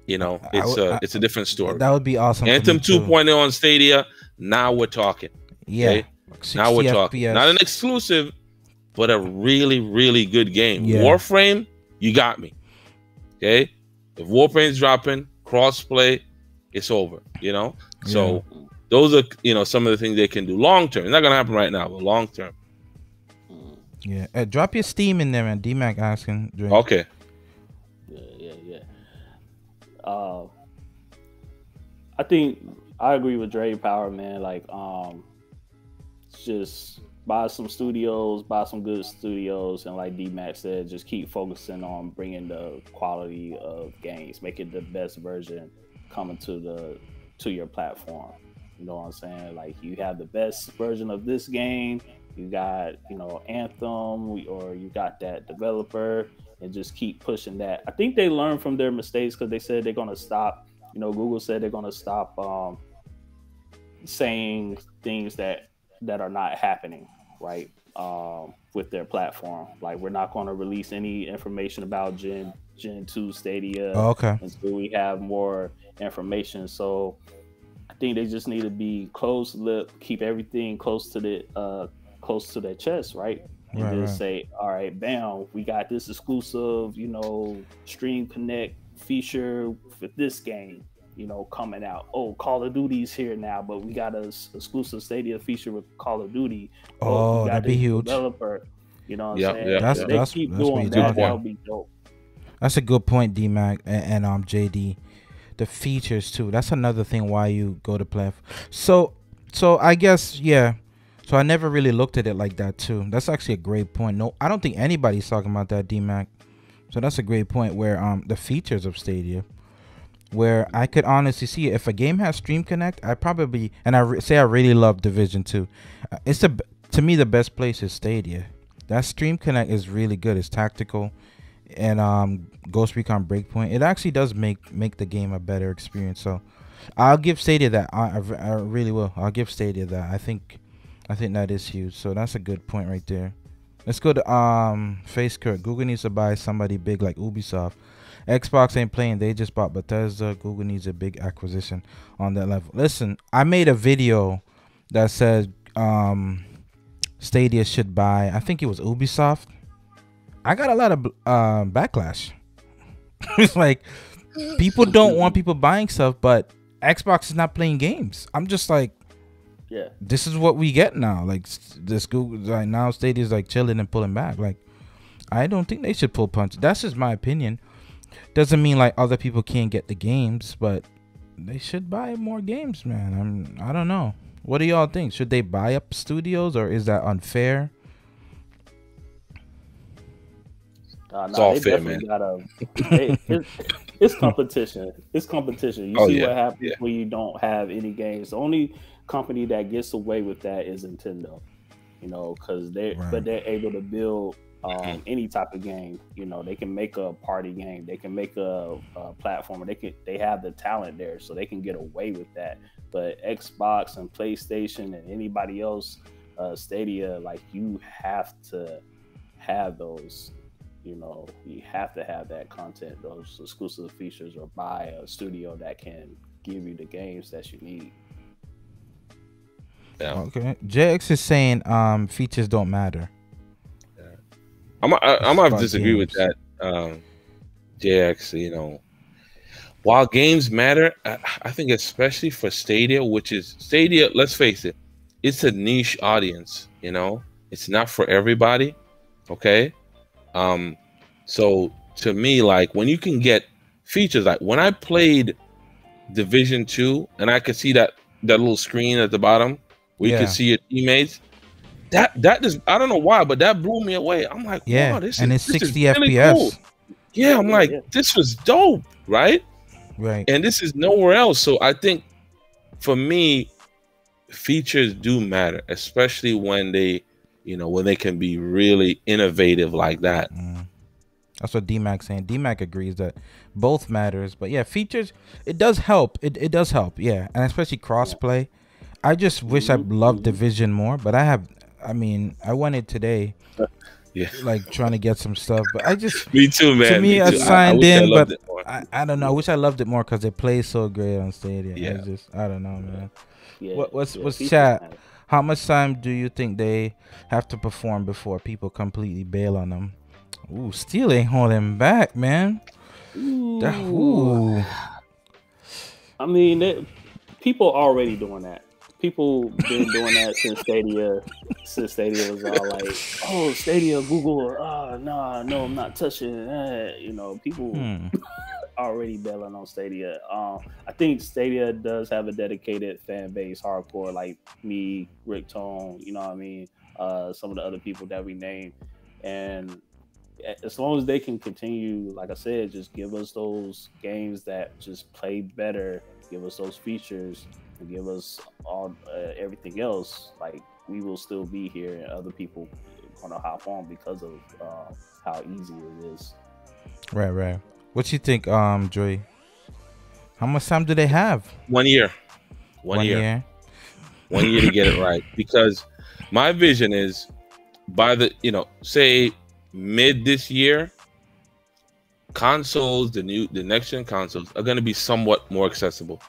it's a different story. That would be awesome. Anthem 2.0 on Stadia. Now we're talking. Yeah. Okay? Now we're talking. FPS. Not an exclusive, but a really, really good game. Yeah. Warframe, you got me. Okay. If Warframe's dropping, crossplay, it's over. So those are some of the things they can do long term. It's not gonna happen right now, but long term. Yeah. Drop your Steam in there, man. DMAC asking. Drake. Okay. Yeah. I think I agree with Dre Power, man. Like, just buy some studios, buy some good studios, and like D-Mac said, just keep focusing on bringing the quality of games, making the best version coming to your platform. You know what I'm saying? Like, you have the best version of this game, you got Anthem, or you got that developer, and just keep pushing that. I think they learned from their mistakes because they said they're gonna stop. Google said they're gonna stop saying things that are not happening, right? With their platform. Like, we're not going to release any information about Gen 2 Stadia until we have more information. So I think they just need to be close-lipped, keep everything close to their chest, right? And say, all right, bam, we got this exclusive, Stream Connect feature for this game, coming out. Oh, Call of Duty's here now, but we got an exclusive Stadia feature with Call of Duty. Oh, that'd be huge. Developer, you know what I'm saying? Yeah. They keep doing that. That'll be dope. That's a good point, D-Mac and JD. The features too. That's another thing why you go to play. So I guess So I never really looked at it like that too. That's actually a great point. No, I don't think anybody's talking about that, D-Mac. So that's a great point where the features of Stadia, where I could honestly see if a game has Stream Connect, I probably, and I really love Division 2. To me the best place is Stadia. That Stream Connect is really good. It's tactical, and Ghost Recon Breakpoint. It actually does make the game a better experience. So I'll give Stadia that. I really will. I'll give Stadia that. I think that is huge. So that's a good point right there. Let's go to Face Kurt. Google needs to buy somebody big like Ubisoft. Xbox ain't playing. They just bought Bethesda. Google needs a big acquisition on that level. Listen, I made a video that said Stadia should buy, I think it was Ubisoft. I got a lot of backlash. It's like people don't want people buying stuff, but Xbox is not playing games. I'm just like, yeah, this is what we get now. Like this Google, like now Stadia's like chilling and pulling back. Like, I don't think they should pull punches. That's just my opinion. Doesn't mean like other people can't get the games, but they should buy more games, man. I don't know. What do y'all think? Should they buy up studios, or is that unfair? It's all They fair, definitely man. it's competition. It's competition. You Oh, see yeah, what happens yeah. when you don't have any games. The only company that gets away with that is Nintendo. You know, because they're able to build any type of game. You know, they can make a party game. They can make a platformer. They have the talent there, so they can get away with that. But Xbox and PlayStation and anybody else, Stadia, like you have to have those. You know, you have to have that content, those exclusive features, or buy a studio that can give you the games that you need. Yeah. Okay. JX is saying features don't matter. I'm gonna have to disagree with games. that, JX. You know, while games matter, I think especially for Stadia, which is Stadia. Let's face it, it's a niche audience. You know, it's not for everybody. Okay. So to me, like when you can get features, like when I played Division 2 and I could see that little screen at the bottom where you can see your teammates, that is, I don't know why, but that blew me away. I'm like, wow, it's 60 is really FPS. cool. Yeah, I'm like, this was dope, right? Right. And this is nowhere else. So I think for me, features do matter, especially when they, you know, when they can be really innovative like that. That's what D-Mac's saying. D-Mac agrees that both matters, but yeah, features, it does help. It does help, yeah, and especially crossplay. I just wish I loved Division more, but I went in today, like trying to get some stuff, but I just me too, man. To me, I too. signed in, but I I don't know. I wish I loved it more because it plays so great on Stadia. Yeah. I don't know, man. Yeah, What's features chat? matter. How much time do you think they have to perform before people completely bail on them? Ooh, Steel ain't holding back, man. Ooh. I mean, people already doing that. People been doing that since Stadia. Since Stadia was all like, "Oh, Stadia, Google, no, I'm not touching that." You know, people already bailing on Stadia. I think Stadia does have a dedicated fan base, hardcore, like me, Rick Tone. You know what I mean? Some of the other people that we named, and as long as they can continue, like I said, just give us those games that just play better, give us those features, and give us all everything else, like we will still be here, and other people gonna hop on because of how easy it is. Right. What you think, Joy? How much time do they have? 1 year. 1 year. 1 year to get it right. Because my vision is by the, say mid this year, consoles, the next gen consoles are going to be somewhat more accessible.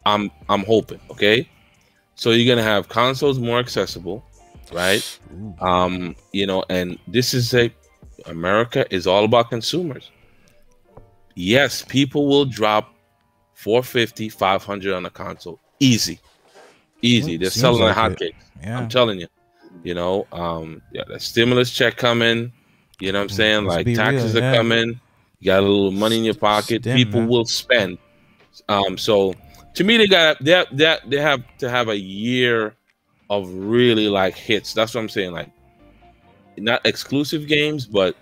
I'm hoping. Okay, so you're going to have consoles more accessible, right? And this is America is all about consumers. Yes, people will drop $450, $500 on a console, easy. They're selling like hotcakes. Yeah. I'm telling you. The stimulus check coming. You know what I'm saying? Like taxes are coming. You got a little money in your pocket. People will spend. So to me, they have to have a year of really like hits. That's what I'm saying. Like not exclusive games, but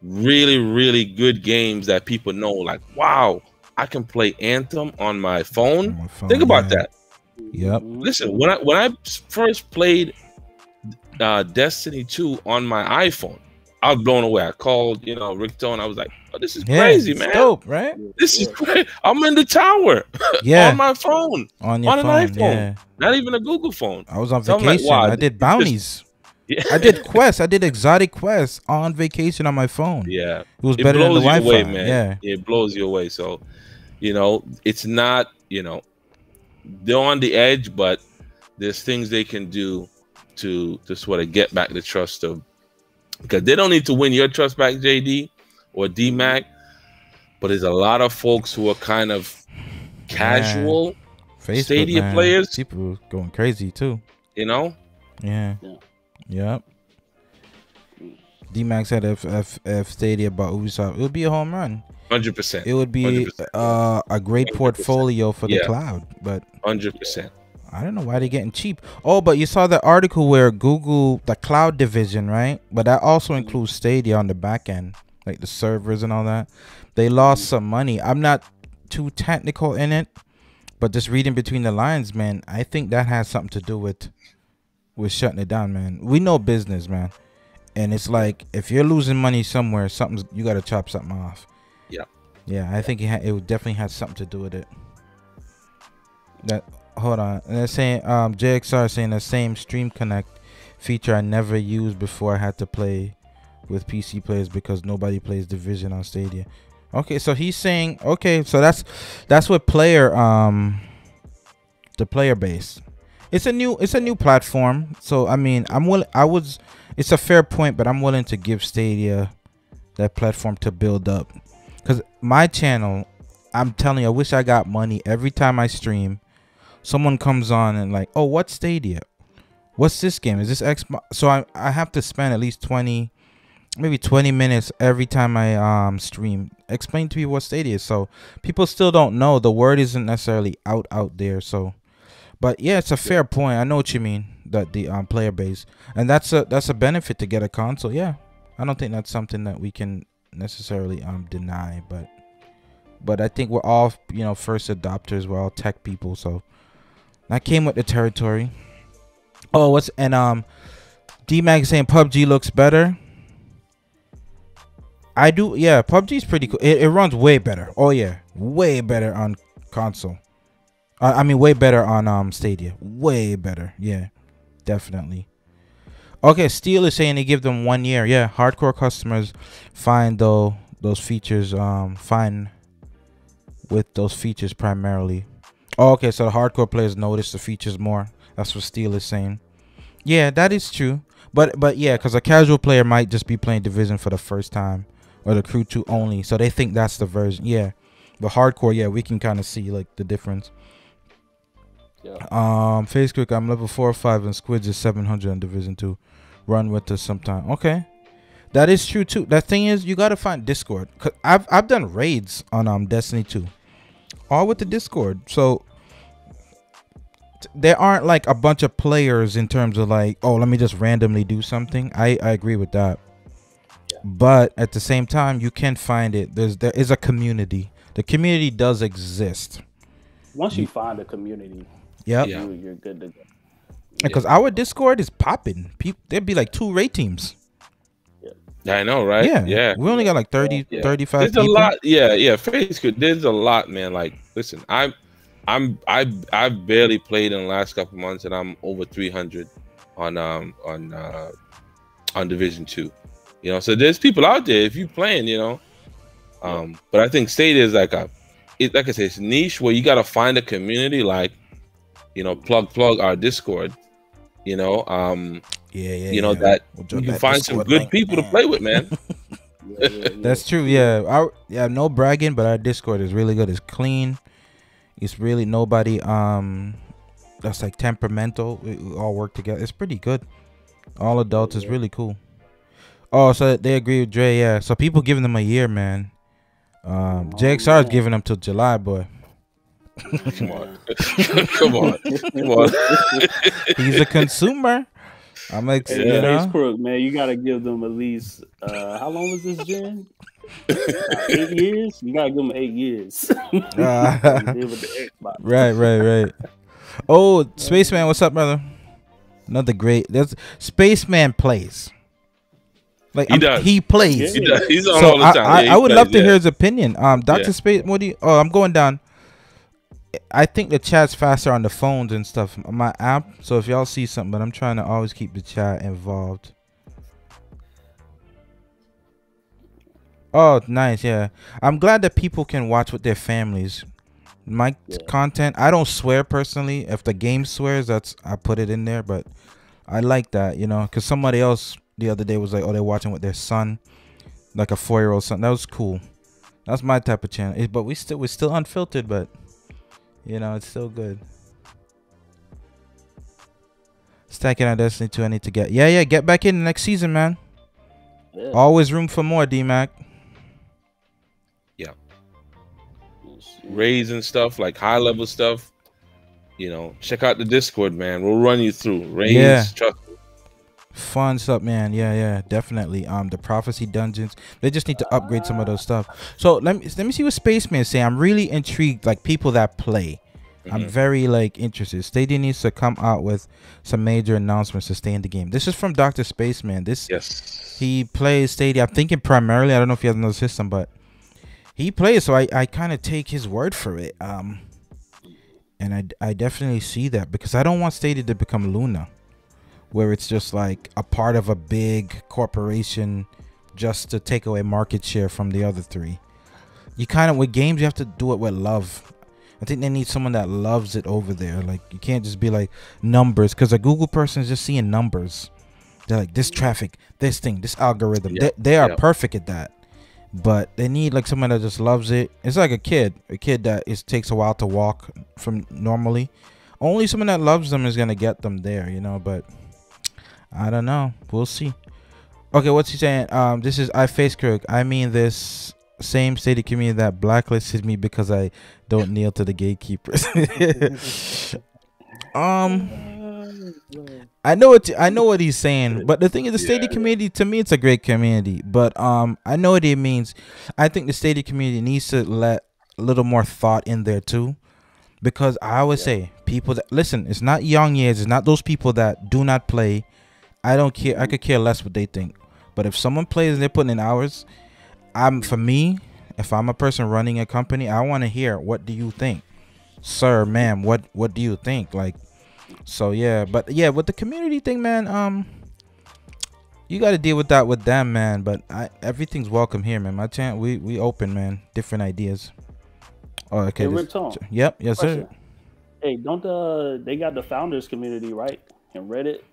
really, really good games that people know. Like, wow, I can play Anthem on my phone. Think about that. Yep. Listen, when I first played Destiny 2 on my iPhone, I was blown away. I called, Rick Tone. I was like, "Oh, this is crazy, man! Dope, right? This is great. I'm in the tower, on my phone, on an iPhone, not even a Google phone. I was on vacation. Like, wow, I did bounties. I did quests. I did exotic quests on vacation on my phone. Yeah, it was better than the Wi-Fi, away, man. It blows you away. So, it's not, they're on the edge, but there's things they can do to sort of get back the trust of, because they don't need to win your trust back, JD or D-Mac, but there's a lot of folks who are kind of casual Facebook, Stadia players. People going crazy too. Yeah. Yep. D-Mac said if Stadia bought Ubisoft, it would be a home run. 100%. It would be a great 100%. Portfolio for the cloud, but 100%. I don't know why they're getting cheap. Oh, but you saw the article where Google, the cloud division, right? But that also includes Stadia on the back end. like the servers and all that. They lost some money. I'm not too technical in it, but just reading between the lines, man, I think that has something to do with shutting it down, man. We know business, man, and it's like if you're losing money somewhere, you got to chop something off. Yeah, I think it definitely has something to do with it. That hold on, and they're saying JXR saying the same Stream Connect feature I never used before. I had to play with PC players because nobody plays Division on Stadia. Okay, so he's saying so that's what player the player base. It's a new platform. So I mean, it's a fair point, but I'm willing to give Stadia that platform to build up. Cuz my channel, I'm telling you, I wish I got money every time I stream. Someone comes on and like, "Oh, what's Stadia? What's this game? Is this Xbox?" So I have to spend at least maybe 20 minutes every time I stream explain to people what Stadia is. So people still don't know. The word isn't necessarily out there. So, but yeah, it's a fair point. I know what you mean, that the player base, and that's a benefit to get a console. Yeah, I don't think that's something that we can necessarily deny, but I think we're all first adopters. We're all tech people, so that came with the territory. Oh, D-Mag saying PUBG looks better. I do, yeah. PUBG's pretty cool. It runs way better. Oh yeah, way better on console. I mean, way better on Stadia. Way better. Yeah, definitely. Okay, Steel is saying they give them 1 year. Yeah, hardcore customers find those features fine with those features primarily. Oh, okay, so the hardcore players notice the features more. That's what Steel is saying. Yeah, that is true. But yeah, because a casual player might just be playing Division for the first time, or the Crew 2 only, so they think that's the version. Yeah, but hardcore, yeah, we can kind of see like the difference. Yeah. Face Quick, I'm level 4 or 5 and Squids is 700 in Division 2. Run with us sometime. Okay, that is true too. That thing is, you gotta find Discord. Cause I've done raids on Destiny 2, all with the Discord. So there aren't like a bunch of players in terms of like, oh, let me just randomly do something. I agree with that. Yeah. But at the same time, you can find it. There is a community. The community does exist. Once you find a community, yep. You're good to go. Because our Discord is popping. There'd be like 2 raid teams. Yeah, I know, right? Yeah. We only got like 30, 35 There's people. a lot. Yeah. Face good. There's a lot, man. Like, listen, I've barely played in the last couple months, and I'm over 300 on Division 2. So there's people out there if you playing, But I think Stadia is like like I say, it's niche where you gotta find a community, like, plug our Discord. That you can find some good people to play with, man. That's true. Yeah, no bragging, but our Discord is really good. It's clean. It's really nobody that's like temperamental. We all work together. It's pretty good. All adults is really cool. Oh, so they agree with Dre. Yeah, so people giving them a year, man. JXR is giving them till July, boy. Come on. Come on. He's a consumer. I'm like, Face Crook, man, you gotta give them at least how long was this, Jen? 8 years? You gotta give them 8 years. Right. Oh, Spaceman, what's up, brother? Another great. There's Spaceman plays. Like he plays. He does. He's on all the time. I would love to hear his opinion. Dr. Space, what do you? Oh, I'm going down. I think the chat's faster on the phones and stuff on my app. So if y'all see something, but I'm trying to always keep the chat involved. Oh, nice. Yeah, I'm glad that people can watch with their families. My content, I don't swear personally. If the game swears, I put it in there. But I like that, because somebody else the other day was like, oh, they're watching with their son, like a 4-year-old son. That was cool. That's my type of channel. But we're still unfiltered, but it's still good. Stacking on Destiny 2. I need to get get back in the next season, man. Yeah. Always room for more, D-Mac. Yeah. Raids and stuff, like high level stuff. Check out the Discord, man. We'll run you through raids. Yeah. Trust me. Fun stuff, man. Yeah, definitely. The prophecy dungeons. They just need to upgrade some of those stuff. So let me see what Spaceman say. I'm really intrigued. Like people that play, I'm very like interested. Stadia needs to come out with some major announcements to stay in the game. This is from Dr. Spaceman. He plays Stadia. I'm thinking primarily. I don't know if he has another system, but he plays. So I kind of take his word for it. And I definitely see that because I don't want Stadia to become Luna, where it's just like a part of a big corporation just to take away market share from the other three. You kind of, with games, you have to do it with love. I think they need someone that loves it over there. Like, you can't just be like numbers, because a Google person is just seeing numbers. They're like, this traffic, this thing, this algorithm. They are perfect at that. But they need like someone that just loves it. It's like a kid that takes a while to walk from normally. Only someone that loves them is going to get them there, you know, but I don't know. We'll see. Okay, what's he saying? This is I Face Crook. I mean this same Stadia community that blacklisted me because I don't kneel to the gatekeepers. I know what he's saying, but the thing is, the Stadia community, to me, it's a great community. But I know what it means. I think the Stadia community needs to let a little more thought in there too, because I always say people that listen, it's not young years, it's not those people that do not play. I don't care. I could care less what they think. But if someone plays and they're putting in hours, for me, if I'm a person running a company, I want to hear, what do you think, sir, ma'am? What do you think? Like. So yeah, but yeah, with the community thing, man, you got to deal with that with them, man. But everything's welcome here, man. My channel, we open, man. Different ideas. Oh, okay. Hey, Rick Tone. Yep. Yes, sir. Hey, don't they got the founders community, right? And Reddit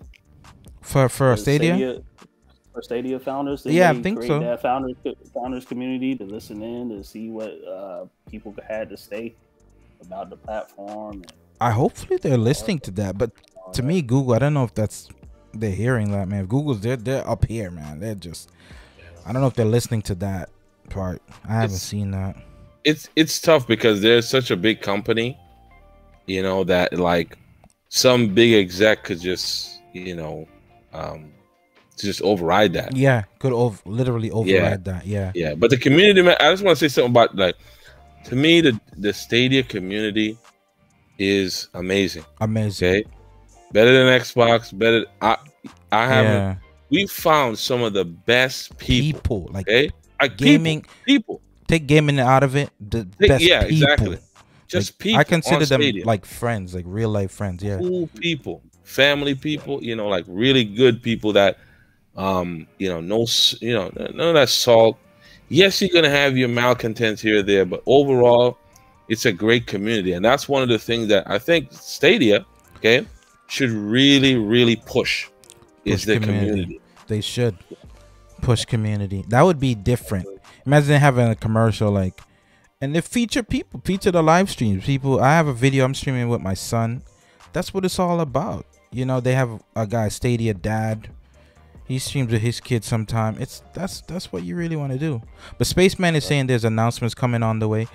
for Stadia. For Stadia founders, yeah, I think so. That founders community to listen in to see what people had to say about the platform. Hopefully they're listening to that, but to me, Google, I don't know if they're hearing that, man. If Google's they're up here, man. They're just, I don't know if they're listening to that part. I haven't seen that. It's tough because there's such a big company, you know, that like some big exec could just, you know, just override that. Yeah, could literally override that. Yeah. Yeah, but the community, man, I just want to say something about, like, to me, the Stadia community is amazing. Okay, better than Xbox. Better. I haven't. We found some of the best people. Like, like gaming people. Take gaming out of it. The best people. Exactly. Just like, people. I consider them Stadia. like friends, like real life friends. Yeah, cool people, family people. You know, like really good people that, you know, none of that salt. Yes, you're gonna have your malcontents here or there, but overall, it's a great community, and that's one of the things that I think Stadia, should really push is the community. They should push community. That would be different. Imagine having a commercial like, and they feature people, feature the live streams. People, I have a video I'm streaming with my son. That's what it's all about. You know, they have a guy, Stadia Dad. He streams with his kids sometime. That's what you really want to do. But Spaceman is saying there's announcements coming on the way.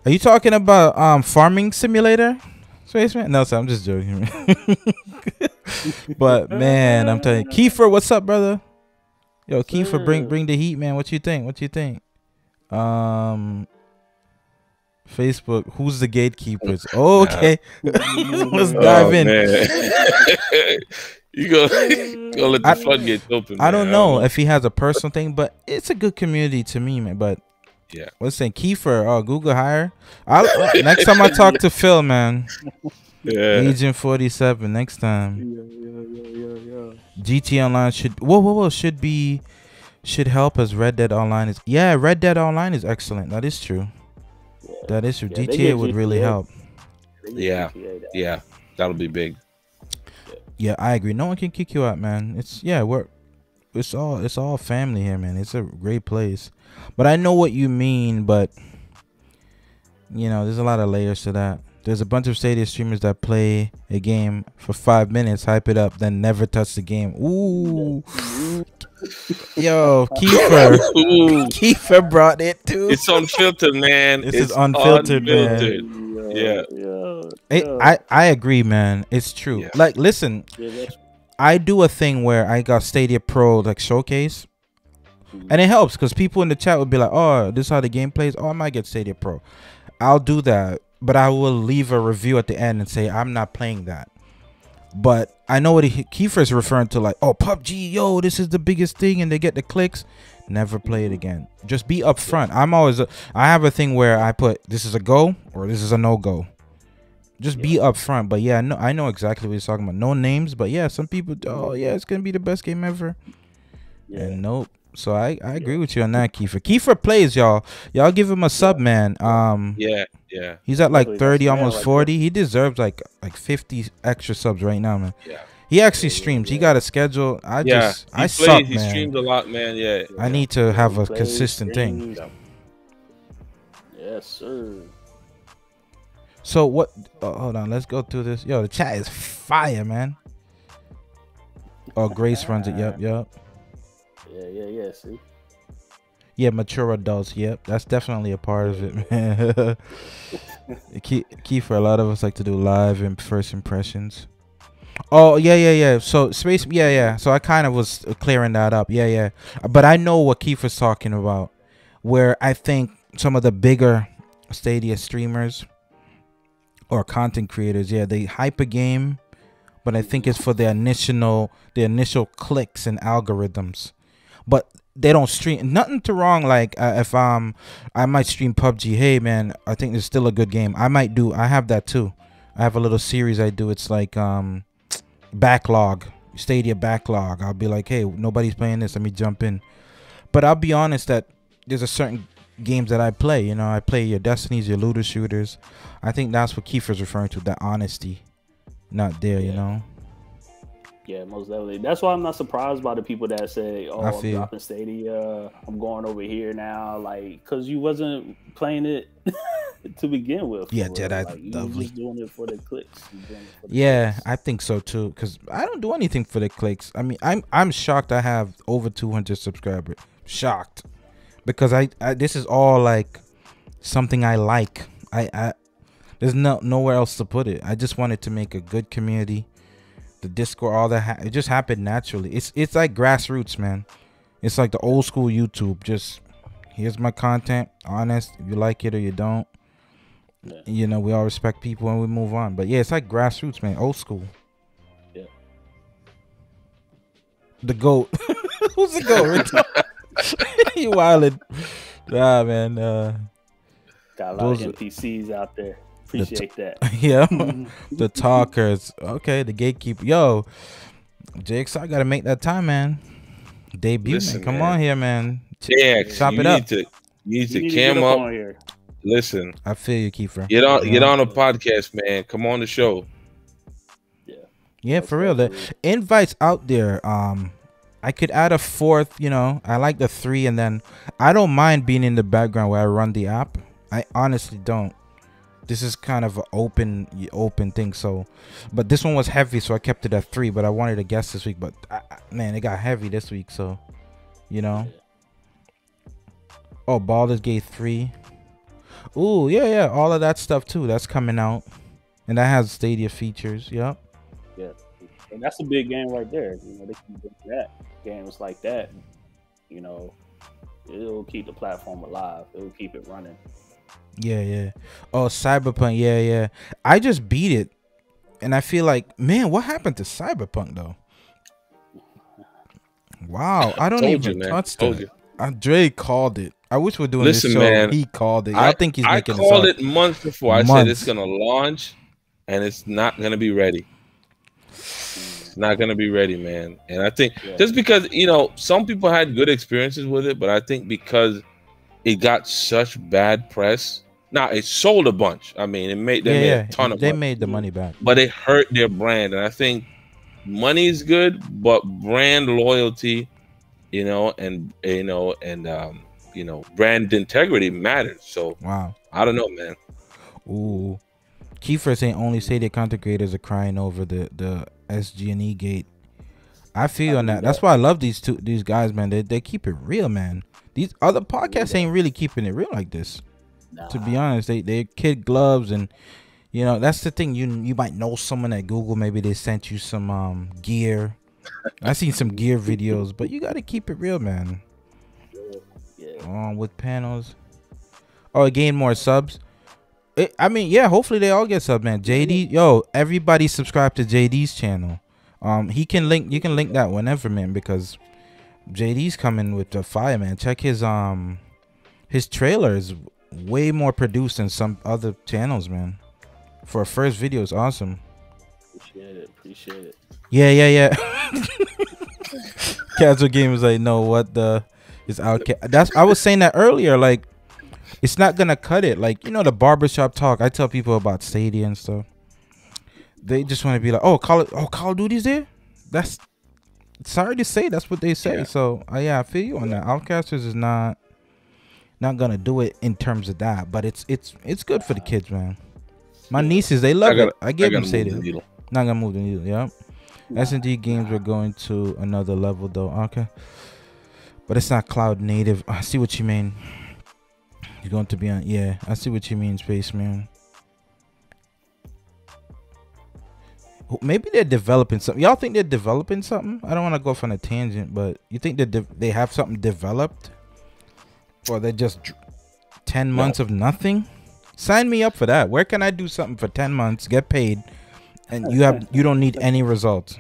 Are you talking about farming simulator, Spaceman? No, sir, I'm just joking. But man, I'm telling you, Kiefer, what's up, brother? Yo, Kiefer, bring the heat, man. What you think? Facebook, who's the gatekeepers? Oh, okay. Let's dive in. You go let the floodgates open. I don't know if he has a personal thing, but it's a good community to me, man. But yeah, what's saying Kiefer? Google hire. Next time I talk to Phil, man. Yeah. Agent 47. Next time. Yeah. GT Online should help as Red Dead Online is. Yeah, Red Dead Online is excellent. That is true. That is true. GTA would really help. Yeah, that'll be big. Yeah, I agree. No one can kick you out, man. It's all family here, man. It's a great place. But I know what you mean, but you know, there's a lot of layers to that. There's a bunch of Stadia streamers that play a game for 5 minutes, hype it up, then never touch the game. Ooh. Yo, Kiefer brought it too. It's unfiltered, man. It's unfiltered, man. Yeah. I agree, man. It's true. Yeah. Like, listen, I do a thing where I got Stadia Pro like showcase, and it helps because people in the chat would be like, "Oh, this is how the game plays. Oh, I might get Stadia Pro." I'll do that, but I will leave a review at the end and say I'm not playing that. But I know what Kiefer is referring to, like, oh, PUBG, yo, this is the biggest thing, and they get the clicks. Never play it again. Just be upfront. I have a thing where I put this is a go or this is a no go. Just be upfront. But yeah, no, I know exactly what you're talking about. No names, but yeah, some people, oh yeah, it's gonna be the best game ever. Yeah. And nope. So I agree with you on that, Kiefer. Kiefer plays, y'all. Y'all give him a sub, man. Yeah. He's at like 30, almost 40. He deserves like 50 extra subs right now, man. Yeah. He actually streams. He got a schedule. I suck, man. He streams a lot, man. Yeah. I need to have a consistent thing. Yes, sir. So what? Hold on. Let's go through this. Yo, the chat is fire, man. Oh, Grace runs it. Yep. Yeah. See. Yeah, mature adults. Yep, that's definitely a part of it, man. Key for a lot of us like to do live and first impressions. Oh yeah. So space, yeah. So I kind of was clearing that up. Yeah. But I know what Kiefer's talking about, where I think some of the bigger Stadia streamers or content creators, they hype a game, but I think it's for the initial clicks and algorithms. But they don't stream. Nothing to wrong. Like if I might stream PUBG. Hey man, I think it's still a good game. I have that too. I have a little series I do. It's like backlog, Stadia backlog. I'll be like, hey, nobody's playing this, let me jump in. But I'll be honest that there's a certain games that I play. You know, I play your Destinies, your looter shooters. I think that's what Kiefer's referring to. That honesty, not there. You know. Yeah, most definitely. That's why I'm not surprised by the people that say, "Oh, I'm dropping Stadia. I'm going over here now." Like, because you wasn't playing it to begin with. Yeah, Jedi, like, you was just doing it for the clicks. I think so too. Because I don't do anything for the clicks. I mean, I'm shocked. I have over 200 subscribers. Shocked, because I this is all like something I like. I there's nowhere else to put it. I just wanted to make a good community. The Discord, all that, it just happened naturally. It's like grassroots, man. It's like the old school YouTube. Just here's my content, honest. If you like it or you don't, you know, we all respect people and we move on. But yeah, it's like grassroots, man. Old school. Yeah. The GOAT. Who's the GOAT? You wildin'. Nah, man. Got a lot of NPCs out there. Appreciate that. Yeah. The talkers. Okay, the gatekeeper. Yo, JX, I gotta make that time, man. Debut. Listen, man. Come on here, man. JX, chop it up. You need to cam up. Listen. I feel you, Kiefer. Get on a podcast, man. Come on the show. Yeah, for real. The invites out there. I could add a fourth, you know. I like the 3, and then I don't mind being in the background where I run the app. I honestly don't. This is kind of an open thing. So, but this one was heavy, so I kept it at 3. But I wanted a guest this week, but man, it got heavy this week. So, you know. Oh, Baldur's Gate 3. Ooh, yeah, all of that stuff too. That's coming out, and that has Stadia features. Yep. Yeah, and that's a big game right there. You know, they can do that. Games like that, you know, it'll keep the platform alive. It'll keep it running. Yeah. Oh, Cyberpunk. Yeah. I just beat it, and I feel like, man, what happened to Cyberpunk though? Wow, I don't even touch that. Andre called it. I wish we're doing this show. Man, he called it. I think he's making it. I called it months before. I said it's gonna launch, and it's not gonna be ready. It's not gonna be ready, man. And I think just because, you know, some people had good experiences with it, but I think because it got such bad press. Now it sold a bunch. I mean, they made a ton of money. They made the money back, but it hurt their brand. And I think money is good, but brand loyalty, and brand integrity matters. So wow, I don't know, man. Ooh, Kiefer saying only Stadia content creators are crying over the SG&E gate. I feel on that. That's why I love these guys, man. They keep it real, man. These other podcasts ain't really keeping it real like this. Nah. To be honest, they kid gloves, and that's the thing. You might know someone at Google. Maybe they sent you some gear I seen some gear videos, but you gotta keep it real, man. Yeah. With panels. Oh, it gained more subs. I mean, yeah. Hopefully they all get subs, man. JD, yo, everybody subscribe to JD's channel. He can link. You can link that whenever, man, because JD's coming with the fire, man. Check his trailer is way more produced than some other channels, man. For a first video, it's awesome. Appreciate it. Yeah. Casual Gamers like, no, what the is out. I was saying that earlier. Like, it's not gonna cut it. Like, you know, the barbershop talk. I tell people about Stadia and stuff. They just want to be like, oh, Call of Duty's there. That's sorry to say, that's what they say. Yeah. So yeah, I feel you on that. Outcasters is not gonna do it in terms of that, but it's good for the kids, man. My nieces, they love it. I give them Stadia. Not gonna move the needle. Yeah. S&G games are going to another level though. Okay, but it's not cloud native. I see what you mean. You're going to be on. Yeah, I see what you mean, Spaceman. Maybe they're developing something. Y'all think they're developing something? I don't want to go off on a tangent, but you think that they have something developed, or they're just 10 months of nothing? Sign me up for that. Where can I do something for 10 months, get paid, and you don't need any results?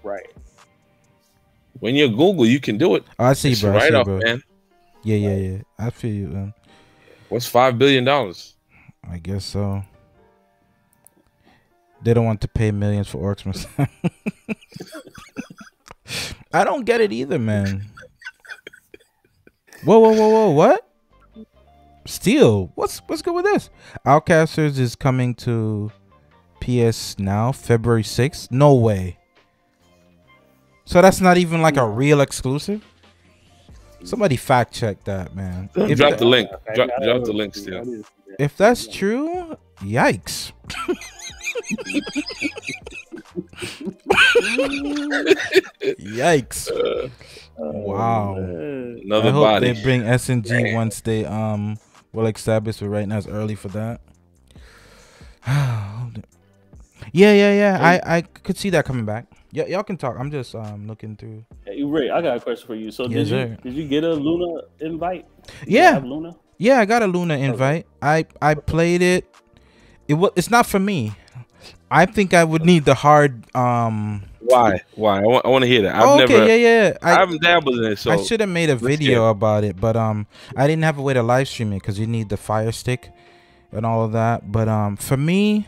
Right. When you're Google, you can do it. Oh, I see, it's bro. Right off, bro. man. Yeah. I feel you, man. What's $5 billion? I guess so. They don't want to pay millions for Orcs. I don't get it either, man. Whoa! What? Steel? What's good with this? Outcasters is coming to PS Now, February 6th. No way. So that's not even like a real exclusive. Somebody fact check that, man. Drop the link. Drop the link still. If that's true, yikes. Yikes. Wow. Another I hope body. they bring S&G once they well established, but right now it's early for that. Yeah. I could see that coming back. Yeah, y'all can talk. I'm just looking through. Hey, Ray, I got a question for you. So yes, did you get a Luna invite? Yeah. Luna? Yeah, I got a Luna invite. I played it. It's not for me. I think I would need the hard Why? I want to hear that. I haven't dabbled in it, so I should have made a video about it, but I didn't have a way to live stream it because you need the Fire Stick and all of that. But for me,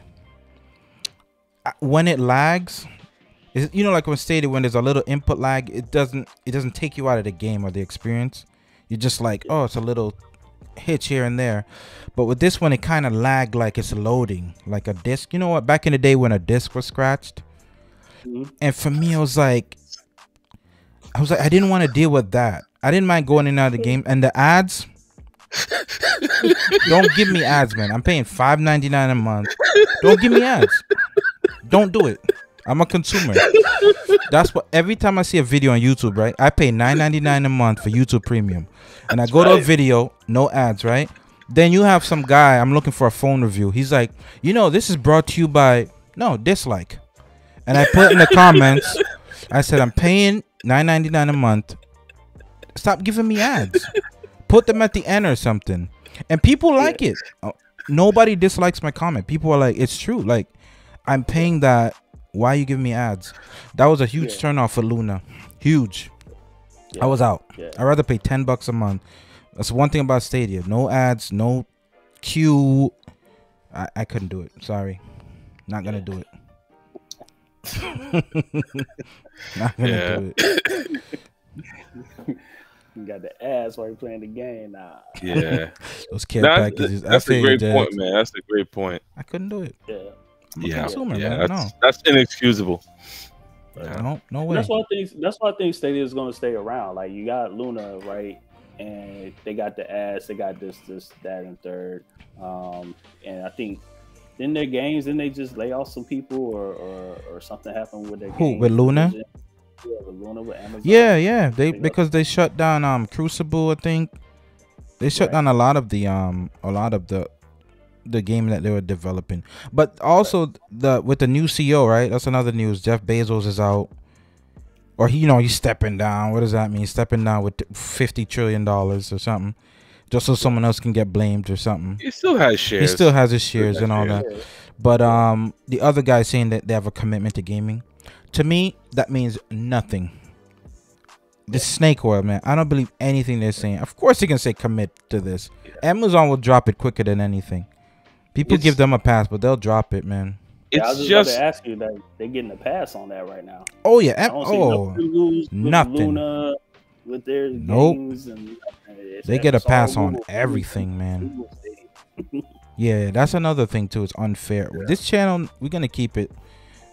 when it lags, you know, like when Stadia, when there's a little input lag, it doesn't take you out of the game or the experience. You're just like, oh, it's a little hitch here and there. But with this one, it kind of lagged like it's loading, like a disc. You know what? Back in the day when a disc was scratched, and for me, I was like, I didn't want to deal with that. I didn't mind going in and out of the game, and the ads. Don't give me ads, man. I'm paying $5.99 a month. Don't give me ads. Don't do it. I'm a consumer. That's what every time I see a video on YouTube, right? I pay $9.99 a month for YouTube Premium. And I go to a video, no ads, right? Then you have some guy, I'm looking for a phone review. He's like, you know, this is brought to you by dislike. And I put in the comments, I said, I'm paying $9.99 a month. Stop giving me ads. Put them at the end or something. And people like it. Nobody dislikes my comment. People are like, it's true. Like, I'm paying that. Why are you giving me ads? That was a huge turnoff for Luna. Huge. I was out. I'd rather pay $10 a month. That's one thing about Stadia. No ads, no queue. I couldn't do it. Sorry. Not gonna do it. Not gonna do it. You got the ads while you're playing the game. Nah. Yeah. Those care packages. That's a great point, man. That's a great point. I couldn't do it. Yeah. Consumer, man. That's inexcusable. No way. That's why I think Stadia is going to stay around. Like, you got Luna, right? And they got the ads, they got this, that, and third. And I think in their games, then they just lay off some people or something happened with their games. With Luna? Yeah, with Luna, with Amazon. Yeah. Because they shut down Crucible, I think. They shut down a lot of the game that they were developing. But also with the new CEO, right? That's another news. Jeff Bezos is out. or he's stepping down. What does that mean? Stepping down with $50 trillion or something, just so someone else can get blamed or something. He still has shares. He still has his shares and all that. But the other guy saying that they have a commitment to gaming, to me that means nothing. This snake oil, man. I don't believe anything they're saying. Of course they can say commit to this. Amazon will drop it quicker than anything. People give them a pass, but they'll drop it, man. I was just about to ask you that they're getting a pass on that right now. Oh yeah. I don't see no previews nothing. With Luna, with their games and they get a pass on everything, man. Yeah, that's another thing too. It's unfair. Yeah. This channel, we're gonna keep it.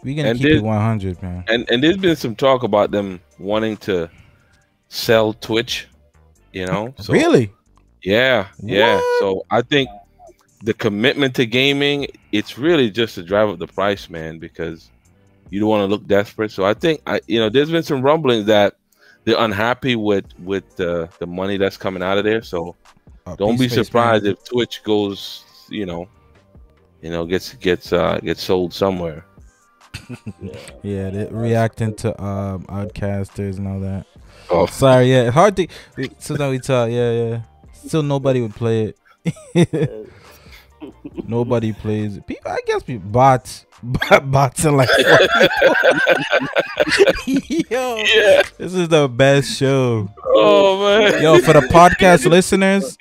We're gonna keep it 100, man. And there's been some talk about them wanting to sell Twitch. So, really? Yeah, yeah. What? So I think the commitment to gaming, it's really just to drive up the price, man, because you don't want to look desperate. So I think there's been some rumblings that they're unhappy with the money that's coming out of there. So don't be surprised if Twitch goes, gets sold somewhere. Yeah, they're reacting to Outcasters and all that. Oh, sorry, yeah, hard to. So then we talk, yeah. Still, nobody would play it. Nobody plays it. People, I guess, bots are like. Yo, yeah. This is the best show. Oh man, yo, for the podcast listeners,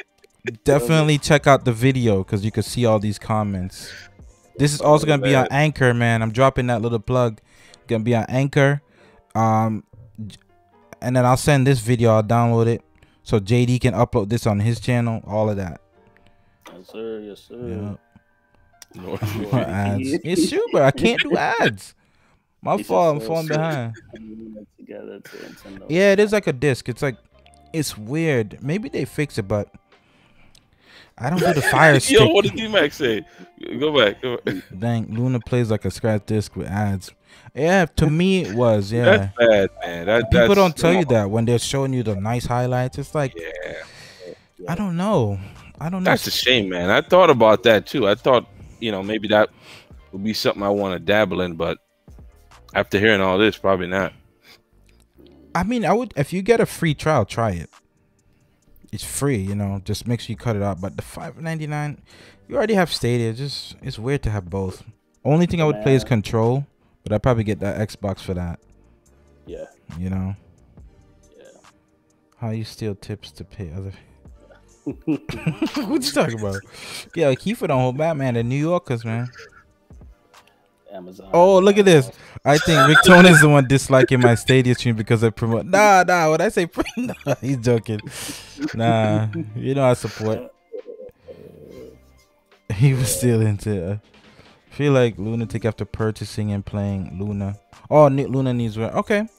definitely check out the video because you can see all these comments. This is also gonna be on Anchor, man. I'm dropping that little plug. Gonna be on Anchor, and then I'll send this video. I'll download it so JD can upload this on his channel. All of that. Yes, sir. Yes, sir. Yeah. No ads. It's true, but I can't do ads. My fault. I'm falling behind. Yeah, it is like a disc. It's like, it's weird. Maybe they fix it, but I don't do the fire stick. Yo, what did D-Max say? Go back. Dang, Luna plays like a scratch disc with ads. Yeah, to me it was. Yeah, that's bad, man. People don't tell you that when they're showing you the nice highlights. It's like, I don't know. That's a shame, man. I thought about that too. I thought, maybe that would be something I want to dabble in, but after hearing all this, probably not. I mean, I would, if you get a free trial, try it. It's free, just make sure you cut it out. But the $5.99, you already have Stadia. It's weird to have both. Only thing I would play is Control, but I'd probably get that Xbox for that. Yeah. Yeah. How you steal tips to pay other. What you talking about? Yeah, Kiefer don't hold back, man. The New Yorkers, man. Amazon. Oh, look at this. I think Rick Tone is the one disliking my Stadia stream because I promote. Nah. When I say nah, he's joking. Nah, I support. He was still into it. I feel like Lunatic after purchasing and playing Luna. Oh, Luna needs work. Okay.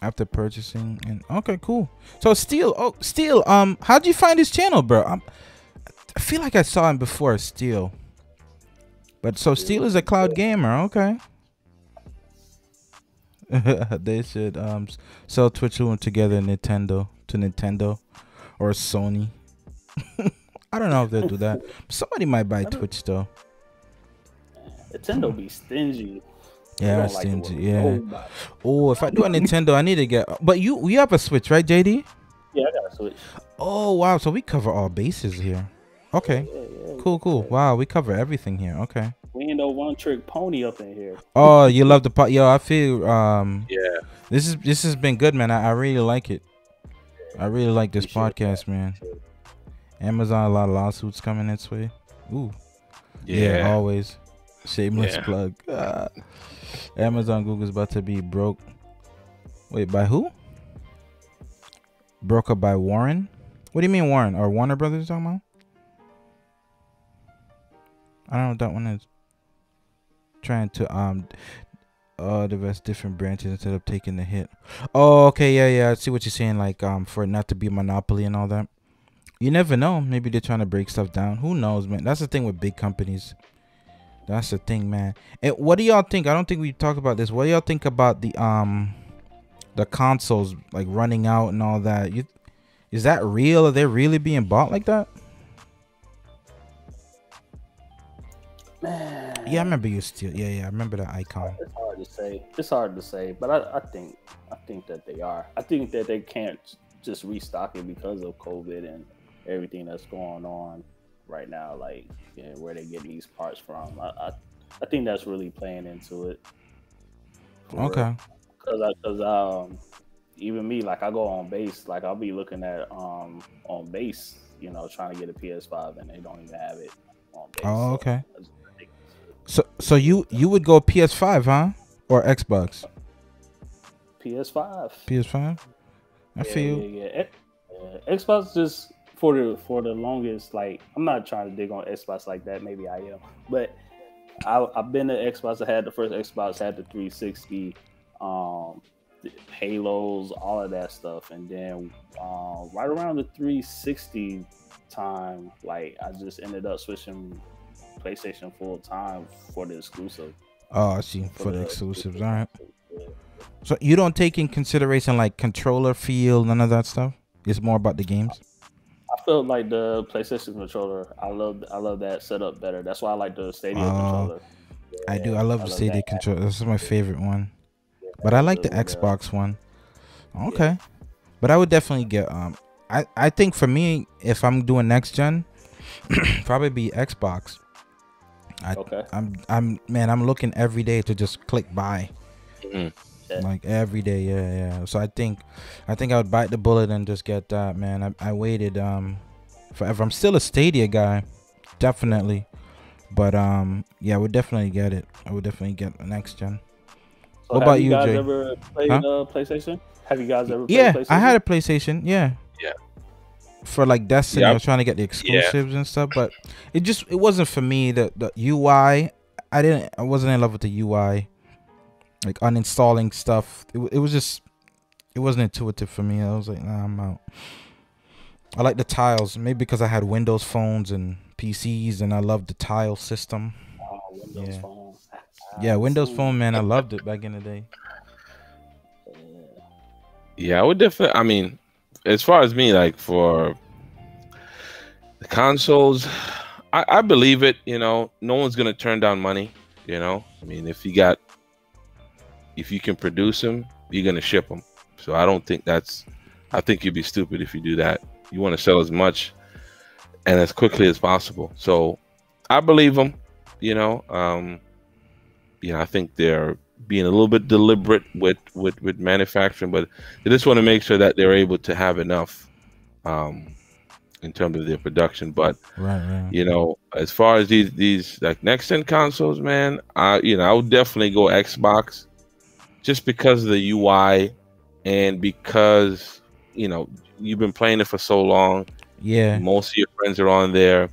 After purchasing and okay, cool. So Steel, how'd you find his channel, bro? I feel like I saw him before, Steel. But so Steel is a cloud gamer, okay. They should sell Twitch together to Nintendo or Sony. I don't know if they'll do that. Somebody might buy Twitch though. Nintendo be stingy. Yeah, stingy. Yeah. Oh, if I do a Nintendo, I need to get. But you have a Switch, right, JD? Yeah, I got a Switch. Oh wow, so we cover all bases here. Okay. Yeah. Cool. Wow, we cover everything here. Okay. We ain't no one trick pony up in here. Oh, you love the pot? Yo, I feel yeah. This has been good, man. I really like it. I really like this podcast, man. Amazon, a lot of lawsuits coming its way. Ooh. Yeah, always. Shameless plug. Amazon, Google's about to be broke. Wait, by who? Broke up by Warren? What do you mean Warren? Or Warner Brothers talking about? I don't know what that one is. Trying to divest different branches instead of taking the hit. Oh, okay, yeah. I see what you're saying. Like for it not to be a monopoly and all that. You never know. Maybe they're trying to break stuff down. Who knows, man? That's the thing with big companies. That's the thing, man. And what do y'all think? I don't think we talked about this. What do y'all think about the consoles like running out and all that? Is that real? Are they really being bought like that? Man, Yeah, I remember you still. Yeah, I remember that icon. it's hard to say. It's hard to say, but I think that they are. I think that they can't just restock it because of COVID and everything that's going on right now. Like, yeah, where they get these parts from. I think that's really playing into it. Okay. Because even me, like I go on base, like I'll be looking at on base, trying to get a PS5 and they don't even have it on base. Oh, okay. So So you would go PS5, huh? Or Xbox? PS5. PS5. I feel. Yeah. Xbox just for the longest. Like I'm not trying to dig on Xbox like that. Maybe I am, but I've been to Xbox. I had the first Xbox, had the 360, the Halos, all of that stuff, and then right around the 360 time, like I just ended up switching PlayStation full time for the exclusive. Oh, I see. For the exclusives, all right. Yeah. So you don't take in consideration like controller feel, none of that stuff. It's more about the games. I felt like the PlayStation controller. I love that setup better. That's why I like the Stadia controller. I do. I love the Stadia that. controller. This is my favorite one. Yeah, But I like the with Xbox one. Okay. But I would definitely get I think for me, if I'm doing next gen, probably be Xbox. Okay. I'm looking every day to just click buy. Mhm. Yeah. Like every day, yeah. So I think I would bite the bullet and just get that, man. I waited forever. I'm still a Stadia guy, definitely. But yeah, I would definitely get it. I would definitely get the next gen. So What about you, guys Jay? ever played PlayStation? Have you guys ever played Yeah, PlayStation? I had a PlayStation. Yeah. Yeah. For like Destiny, Yep. I was trying to get the exclusives and stuff, but it wasn't for me. The UI, I wasn't in love with the UI. Like uninstalling stuff, it wasn't intuitive for me. I was like, nah, I'm out. I like the tiles, maybe because I had Windows phones and PCs, and I loved the tile system. Windows Phone. Yeah, Windows Phone, man, I loved it back in the day. Yeah, I would definitely. I mean, as far as me, like for the consoles, I believe it. No one's gonna turn down money. I mean, if you can produce them, you're gonna ship them. So I don't think I think you'd be stupid if you do that. You want to sell as much and as quickly as possible. So I believe them. I think they're being a little bit deliberate with manufacturing, but they just want to make sure that they're able to have enough in terms of their production. But right. as far as these like next gen consoles, man, I would definitely go Xbox just because of the UI and because you've been playing it for so long. Yeah, Most of your friends are on there.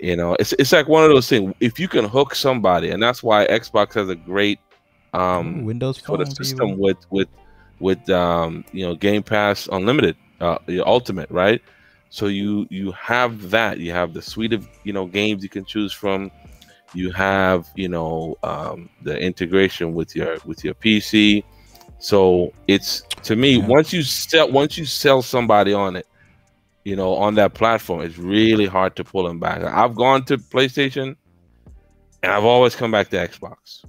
It's like one of those things. If you can hook somebody, and that's why Xbox has a great Windows for the Phone system with Game Pass Unlimited, Ultimate, right? So you have that. You have the suite of games you can choose from. You have the integration with your PC. So it's, to me, once you sell somebody on it, on that platform, it's really hard to pull them back. I've gone to PlayStation and I've always come back to Xbox.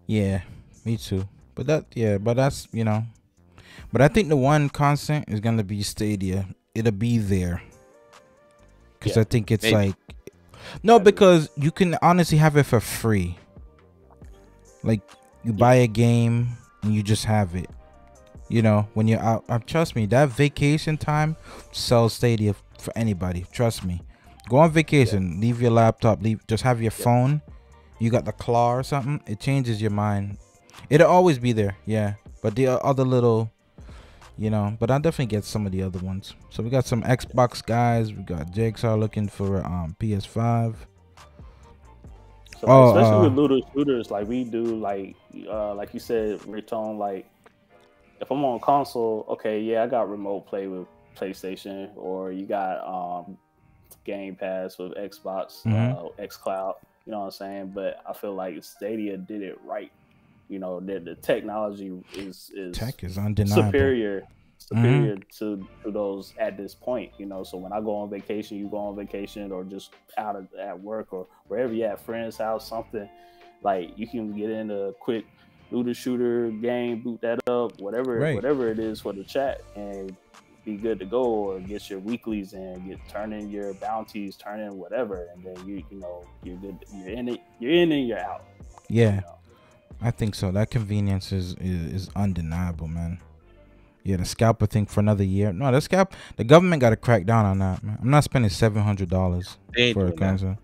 Yeah, me too. But that's but I think the one constant is gonna be Stadia. It'll be there because I think it's maybe. because you can honestly have it for free. Like you buy a game and you just have it. When you're out, trust me, that vacation time sells Stadia for anybody. Trust me. Go on vacation, leave your laptop, just have your phone. You got the claw or something. It changes your mind. It'll always be there, yeah. But the other little, but I'll definitely get some of the other ones. So we got some Xbox guys. We got Jigsaw looking for PS5. So especially with looters, like we do, like you said, Ritone, like if I'm on console, okay, yeah, I got remote play with PlayStation, or you got Game Pass with Xbox, xCloud. You know what I'm saying? But I feel like Stadia did it right. The technology is tech is undeniable. superior to those at this point, you know. So when I go on vacation, you go on vacation, or just at work or wherever you at, friend's house, something like you can get in a quick looter shooter game, boot that up, whatever it is for the chat, and be good to go, or get your weeklies and turn in your bounties, turn in whatever, and then you know you're good. You're in it. You're in and you're out. Yeah, you know? I think so. That convenience is undeniable, man. Yeah, the scalper thing for another year. No, the government got to crack down on that, man. I'm not spending $700 for a console.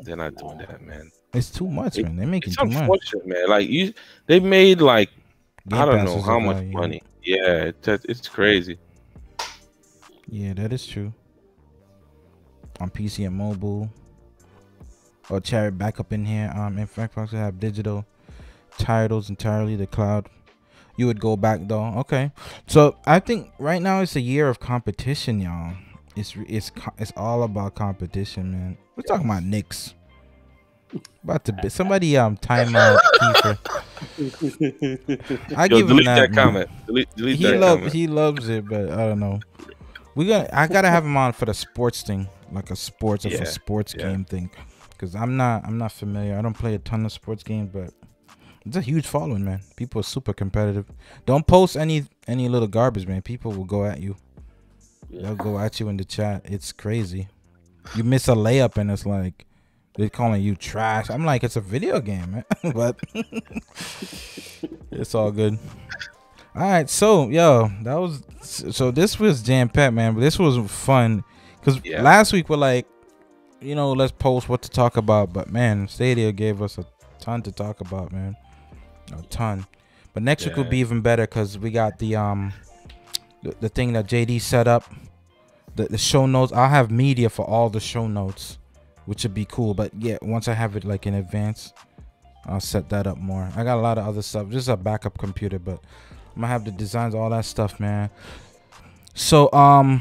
They're not doing that, man. It's too much, man. They're making too much. It's unfortunate, man. Like they made like Game I don't Pass know is how a much value. money. Yeah, it's crazy. Yeah, that is true. On PC and mobile. Or Chariot back up in here. In fact, I have digital titles entirely. The cloud. You would go back though. Okay, so I think right now it's a year of competition, y'all. It's all about competition, man. We're talking about Knicks. About to be somebody time out Kiefer. I give him delete that comment. Delete that comment. He loves it, but I don't know. I gotta have him on for the sports thing, like a sports game thing, because I'm not familiar. I don't play a ton of sports games, but it's a huge following, man. People are super competitive. Don't post any little garbage, man. People will go at you. They'll go at you in the chat. It's crazy. You miss a layup and it's like they're calling you trash. I'm like, it's a video game, man. But it's all good. All right, so this was jam packed, man. But this was fun because last week we're like, let's post what to talk about. But man, Stadia gave us a ton to talk about, man. A ton. But next week will be even better because we got the thing that JD set up, the show notes. I'll have media for all the show notes, which would be cool. But yeah, once I have it like in advance, I'll set that up more. I got a lot of other stuff, just a backup computer, but I'm gonna have the designs, all that stuff, man. So I'll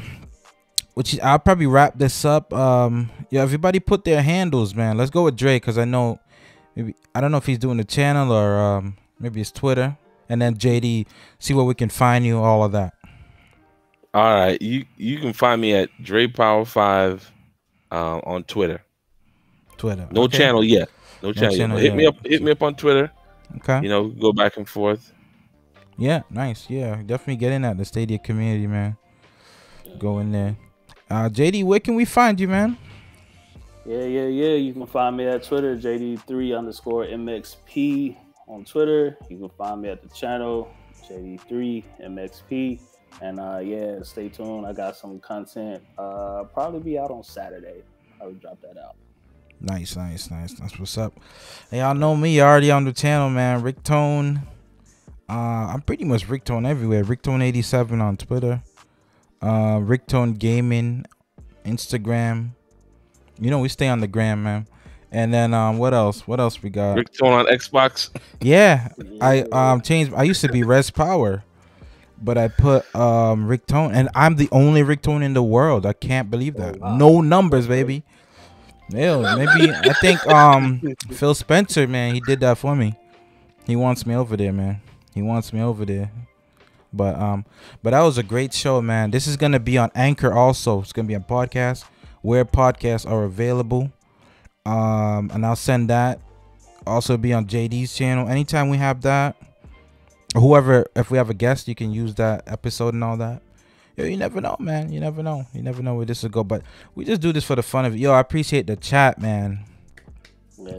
probably wrap this up. Everybody put their handles, man. Let's go with Dre, because I know I don't know if he's doing the channel or maybe it's Twitter. And then JD, see where we can find you, all of that. All right, you can find me at DrePower5 on Twitter. No channel yet. No channel yet. Hit me up on Twitter. Okay. Go back and forth. Yeah, nice. Yeah, definitely get in at the Stadia community, man. Go in there. JD, where can we find you, man? Yeah. You can find me at Twitter, JD3_MXP on Twitter. You can find me at the channel, JD3MXP. And stay tuned. I got some content. Probably be out on Saturday. I will drop that out. Nice. That's what's up. Hey, y'all know me. You're already on the channel, man. Ricktone. I'm pretty much Ricktone everywhere. Ricktone87 on Twitter. Ricktone Gaming, Instagram. We stay on the gram, man. And then what else we got? Ricktone on Xbox. Yeah. I changed. I used to be Res Power, but I put Ricktone, and I'm the only Ricktone in the world. I can't believe that. Wow. No numbers, baby. Yeah, maybe I think Phil Spencer, man, he did that for me. He wants me over there, man. He wants me over there. But that was a great show, man. This is gonna be on Anchor also. It's gonna be on podcast where podcasts are available. And I'll send that. Also be on JD's channel. Anytime we have that, whoever, if we have a guest, you can use that episode and all that. Yo, you never know, man. You never know where this will go. But we just do this for the fun of it. Yo, I appreciate the chat, man.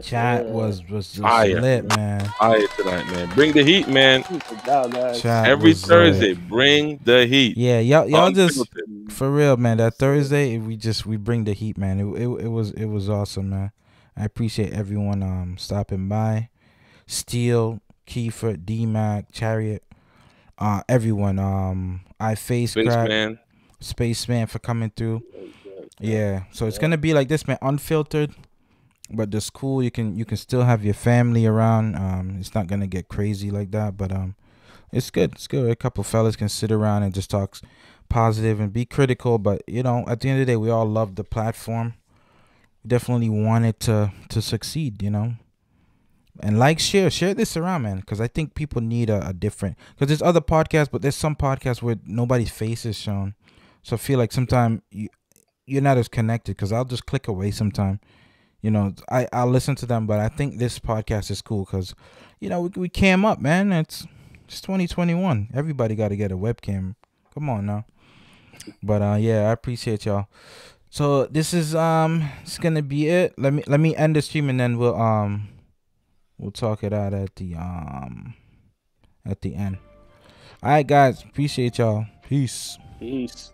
Chat was just lit, man. Fire tonight, man. Bring the heat, man. Every Thursday, bring the heat. Yeah, y'all just for real, man. That Thursday, we bring the heat, man. It was awesome, man. I appreciate everyone stopping by. Steel, Kiefer, D-Mac, Chariot, everyone. Spaceman for coming through. Yeah, so it's gonna be like this, man. Unfiltered. But the school, you can still have your family around. It's not gonna get crazy like that, but it's good. It's good. A couple fellas can sit around and just talk positive and be critical. But at the end of the day, we all love the platform. Definitely want it to succeed. And like, share this around, man, because I think people need a different. Because there's other podcasts, but there's some podcasts where nobody's face is shown. So I feel like sometimes you're not as connected. Because I'll just click away sometime. You know, I'll listen to them, but I think this podcast is cool because, you know, we cam up, man. It's 2021. Everybody got to get a webcam. Come on now. But yeah, I appreciate y'all. So this is it's gonna be it. Let me end the stream and then we'll talk it out at the end. All right, guys, appreciate y'all. Peace. Peace.